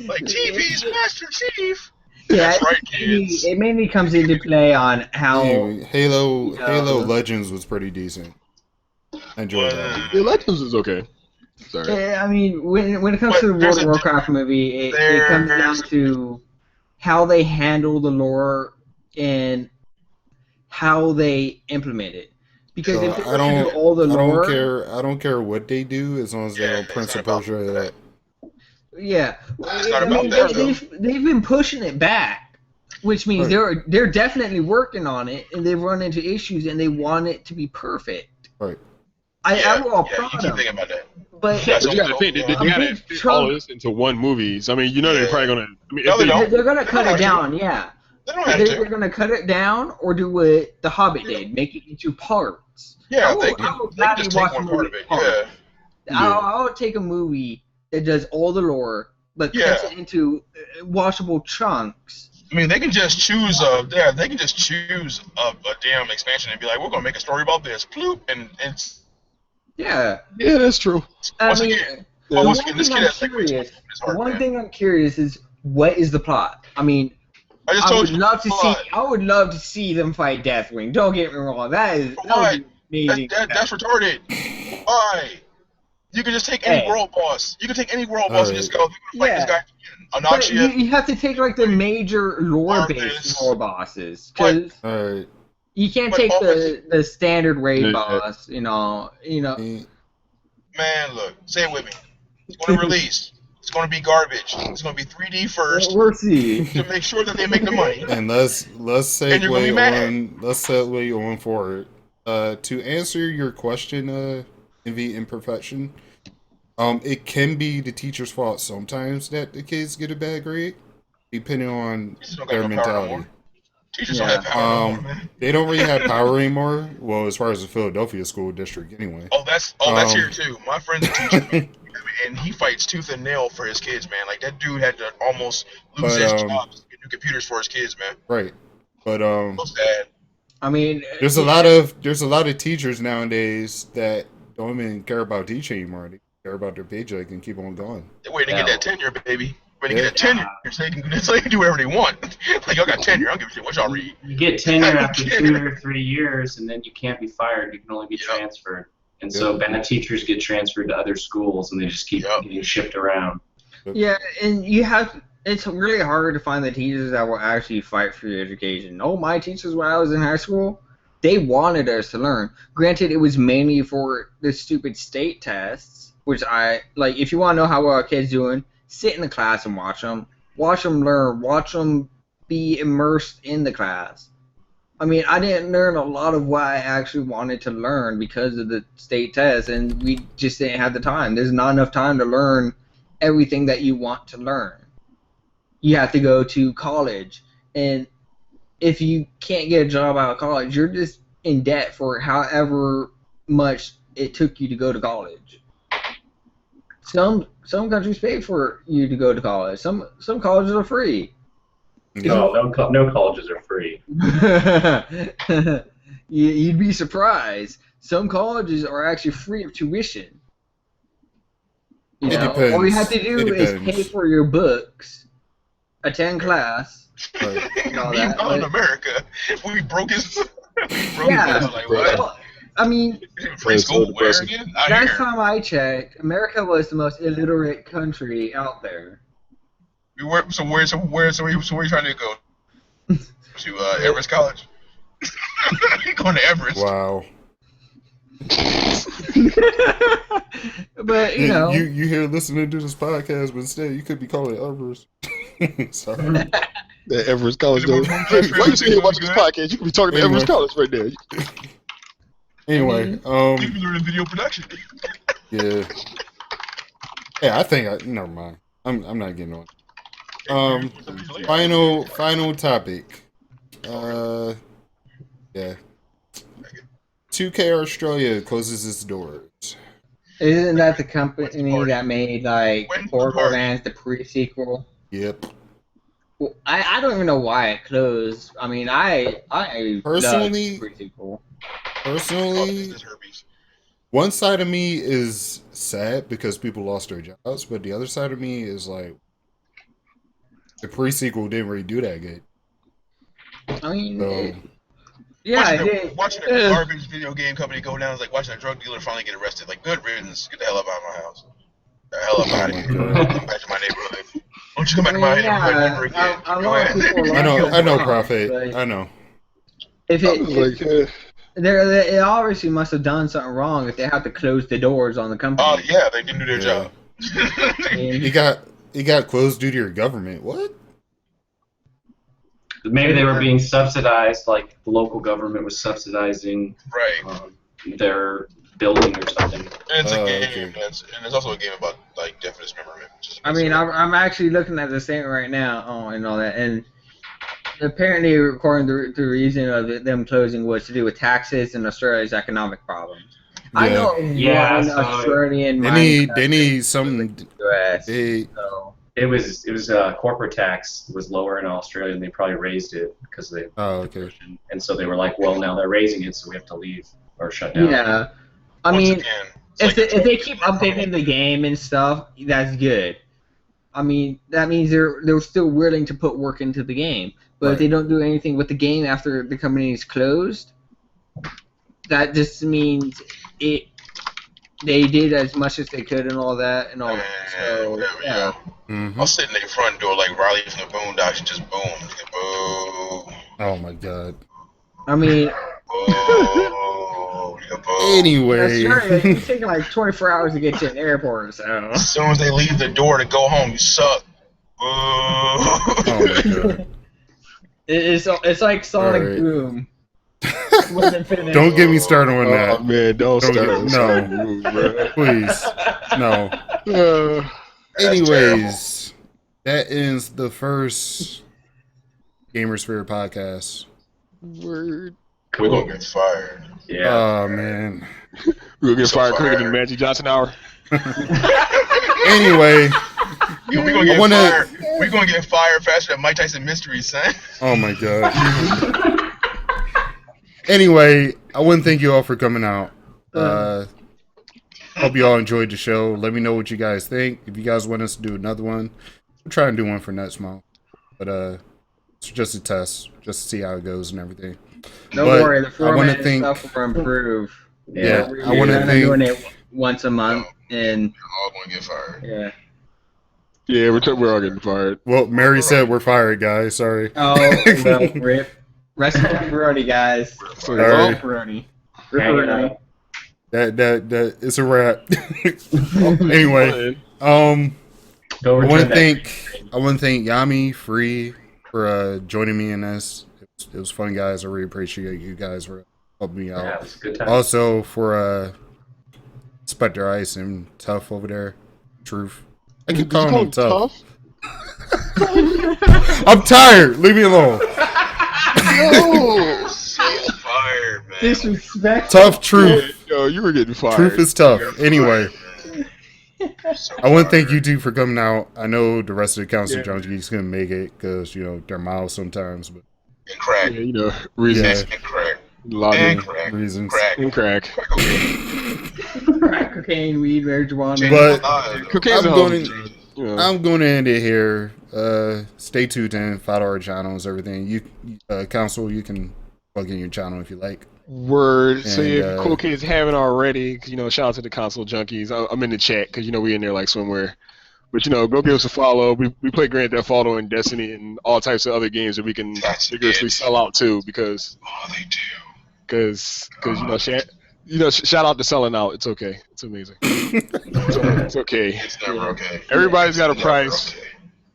Like TV's Master Chief. yeah, That's right, kids. it mainly comes into play on how. Anyway, Halo Yeah. Halo Legends was pretty decent. I enjoyed that. The Legends is okay. Sorry. Yeah, I mean, when it comes But to the there's World of a- Warcraft movie, it comes down there's- to how they handle the lore and how they implement it. Because if they I don't do all the lore, I don't care what they do as long as they Yeah, don't it's Prince not of about Persia that. yeah, It's not about that, though. they've been pushing it back, which means Right. they're definitely working on it, and they've run into issues, and they want it to be perfect. Right. I'm all you proud keep of them, thinking about that. but Yeah, But you gotta think, they A gotta big fit chunk- all of this into one movie. So, I mean, you know they're probably gonna. I mean, No, if they they, don't. they're gonna They cut don't it have to. down. Yeah, They don't have they're to. gonna cut it down or do what The Hobbit did, make it into parts. Yeah, I will they can gladly just take watch one a part movie of it. apart. Yeah. I'll take a movie that does all the lore, but cuts Yeah. it into watchable chunks. I mean, they can just choose they can just choose a damn expansion and be like, we're gonna make a story about this, bloop, and it's Yeah, yeah, that's true. I once mean, again, the once one again, this thing kid I'm has like curious. his heart, One man. thing I'm curious is what is the plot? I mean, I just I told would you. love to see. plot. I would love to see them fight Deathwing. Don't get me wrong. That would be amazing. That's retarded. Why? You can just take any Hey. world boss. You can take any world boss and just go, we're gonna fight this guy. But you, Anaxia. you have to take like the major lore-based Arthas. lore bosses, because All right. you can't But take always- the standard raid Yeah. boss. You know. Man, look, say it with me. It's gonna release. It's gonna be garbage. It's gonna be 3D first We'll see. to make sure that they make the money. And let's And you're gonna be segue on forward. To answer your question, Envy Imperfection, it can be the teacher's fault sometimes that the kids get a bad grade, depending on Teachers don't got their no power no mentality. more. Teachers don't have power no more, man. They don't really have power anymore. Well, as far as the Philadelphia school district, anyway. Oh, that's here too. My friend's a teacher, and he fights tooth and nail for his kids, man. Like that dude had to almost lose But, his job to get new computers for his kids, man. Right. But So sad. I mean, there's a lot of teachers nowadays that don't even care about teaching anymore. They care about their paycheck and keep on going. They're waiting to get that tenure, baby. Waiting to Yeah. get that tenure, so they can do whatever they want. Like y'all got tenure, I don't give a shit what y'all read. You get tenure after 2 or 3 years, and then you can't be fired. You can only be Yep. transferred. And so bad teachers get transferred to other schools, and they just keep Yep. getting shipped around. yeah, and you have. It's really hard to find the teachers that will actually fight for your education. Oh, my teachers when I was in high school, they wanted us to learn. Granted, it was mainly for the stupid state tests, which I like. If you want to know how well a kid's doing, sit in the class and watch them learn, watch them be immersed in the class. I mean, I didn't learn a lot of what I actually wanted to learn because of the state test, and we just didn't have the time. There's not enough time to learn everything that you want to learn. You have to go to college, and if you can't get a job out of college, you're just in debt for however much it took you to go to college. Some countries pay for you to go to college. Some colleges are free. No colleges are free. You'd be surprised. some colleges are actually free of tuition. You It know, depends. all you have to do It is depends. pay for your books, attend class. Right. all that, Meanwhile, in but- America, we broke his. Yeah. Like, what? Well, I mean, Free That's so school? Where depressing. again? Out last here. time I checked, America was the most illiterate country out there. So where are you trying to go? To Everest College? Going to Everest? Wow. But you know, you here listening to this podcast, but instead you could be calling it others. Sorry. That Everest College, Is it though. one Why you sitting here watching this good? podcast? You could be talking to Anyway. Everest College right there. Anyway, You can learn video production. yeah. Yeah, I think never mind. I'm not getting on. Final topic. Yeah. 2K Australia closes its doors. isn't that the company that made like When- Borderlands the pre-sequel? Yep. Well, I don't even know why it closed. I mean, I Personally- loved the pre-sequel. Personally, This herpes. one side of me is sad because people lost their jobs, but the other side of me is like, the pre-sequel didn't really do that good. I mean, So, yeah, it did. Watching a garbage video game company go down is like watching a drug dealer finally get arrested. Like, good riddance. Get the hell up out of my house. Get the hell up out of here. Come back to my neighborhood. Don't you come back to my neighborhood ever again. I Go know ahead. people I know, like I know, it, Prophet. but I know. If I it, was like, it obviously must have done something wrong if they have to close the doors on the company. Oh, yeah, they didn't do their Yeah. job. I mean, It got closed due to your government. What? Maybe they were being subsidized, like the local government was subsidizing Right. their building or something. And it's a game, okay. and it's also a game about like deaf dismemberment. Which is I mean, I'm actually looking at the statement right now and all that, and apparently, according to the reason of them closing was to do with taxes and Australia's economic problems. I Yeah. know Yeah, one so Australian They need something. US. They, So It was corporate tax was lower in Australia, and they probably raised it because they oh, okay. and so they were like, well, now they're raising it, so we have to leave or shut down. yeah, I once mean, again, it's if like they keep updating the game and stuff, that's good. I mean, that means they're still willing to put work into the game. But if Right. they don't do anything with the game after the company is closed, that just means they did as much as they could and all that and all that. So yeah. Mhm. I'll sit in their front door like Riley from the Boondocks and just boom, boom, Oh my god. I mean, boom, boom. Anyway. Australia, it's taking like 24 hours to get to an airport, so. As soon as they leave the door to go home, you suck. Oh my god. It's like Sonic Alright. Boom. Wasn't finished. Don't get me started on oh that. man, don't Don't start. get- on no. Sonic Boom, bro. Please. No. Anyways, that ends the first Gamersphere podcast. Word. We're gonna get fired. Yeah. Oh man. We'll get So fired quicker than fired. the Magic Johnson hour. Anyway, Yo, we're gonna get I wanna- fired. We're gonna get fired faster than Mike Tyson Mysteries, son. oh my god. Anyway, I want to thank you all for coming out. Hope you all enjoyed the show. Let me know what you guys think. If you guys want us to do another one, we'll try and do one for next month. But it's just a test, just to see how it goes and everything. Don't But worry, the I wanna format and think- stuff will improve. Yeah, We're I want to doing think. it once a month, and We're all gonna get fired. yeah. Yeah, we're all getting fired. Well, Mary said we're fired, guys. Sorry. Oh, well, rip. Rest in pepperoni, guys. So, All right. Pepperoni. Hang it Pepperoni. up. That it's a wrap. Anyway, I Go want return to that. thank Yami Free for joining me in this. It was fun, guys. I really appreciate you guys for helping me Yeah, out. it was a good time. Also for Spectre Ice and Tough over there. Truth. I keep calling him Tough. I'm tired. Leave me alone. Yo, So fired, man. Disrespect. Tough Truth. yo, you were getting fired. Truth is tough. Anyway, So I want to thank fired. you two for coming out. I know the rest of the council Yeah. junkies couldn't make it because they're miles sometimes. But And crack. Yeah, you know, reasons. Yeah. And crack. A lot And of crack. reasons. Crack. and crack. Crack cocaine. Crack cocaine, weed, marijuana. Change But- my lives, though. Cocaine's a I'm hell of a going drug, you know. I'm going to end it here. Stay tuned and follow our channels, everything. You, Council, you can plug in your channel if you like. Word. So And, yeah, if cool kids haven't already, you know, shout out to the console junkies. I'm in the chat because you know we in there like swimwear. But you know, go give us a follow. We play Grand Theft Auto and Destiny and all types of other games that we can That's vigorously it. sell out to because Oh, they do. shout out to selling out. It's okay. It's amazing. It's okay. It's never okay. Everybody's got a It's never price. okay.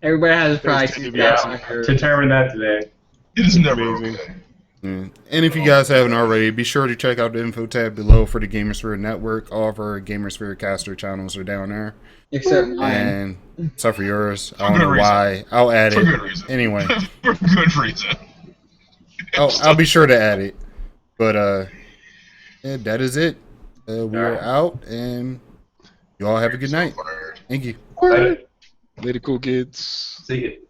Everybody has a price. to be Yeah, determine that today. It is never Amazing. okay. Yeah. And if you guys haven't already, be sure to check out the info tab below for the Gamersphere Network. All of our Gamersphere caster channels are down there. Except mine. And except for yours. I For don't know good reason. why. I'll add For it. good reason. Anyway, For good reason. I'll be sure to add it. But yeah, that is it. We're out, and you all have a good night. Thank you. Later. Later, cool kids. See you.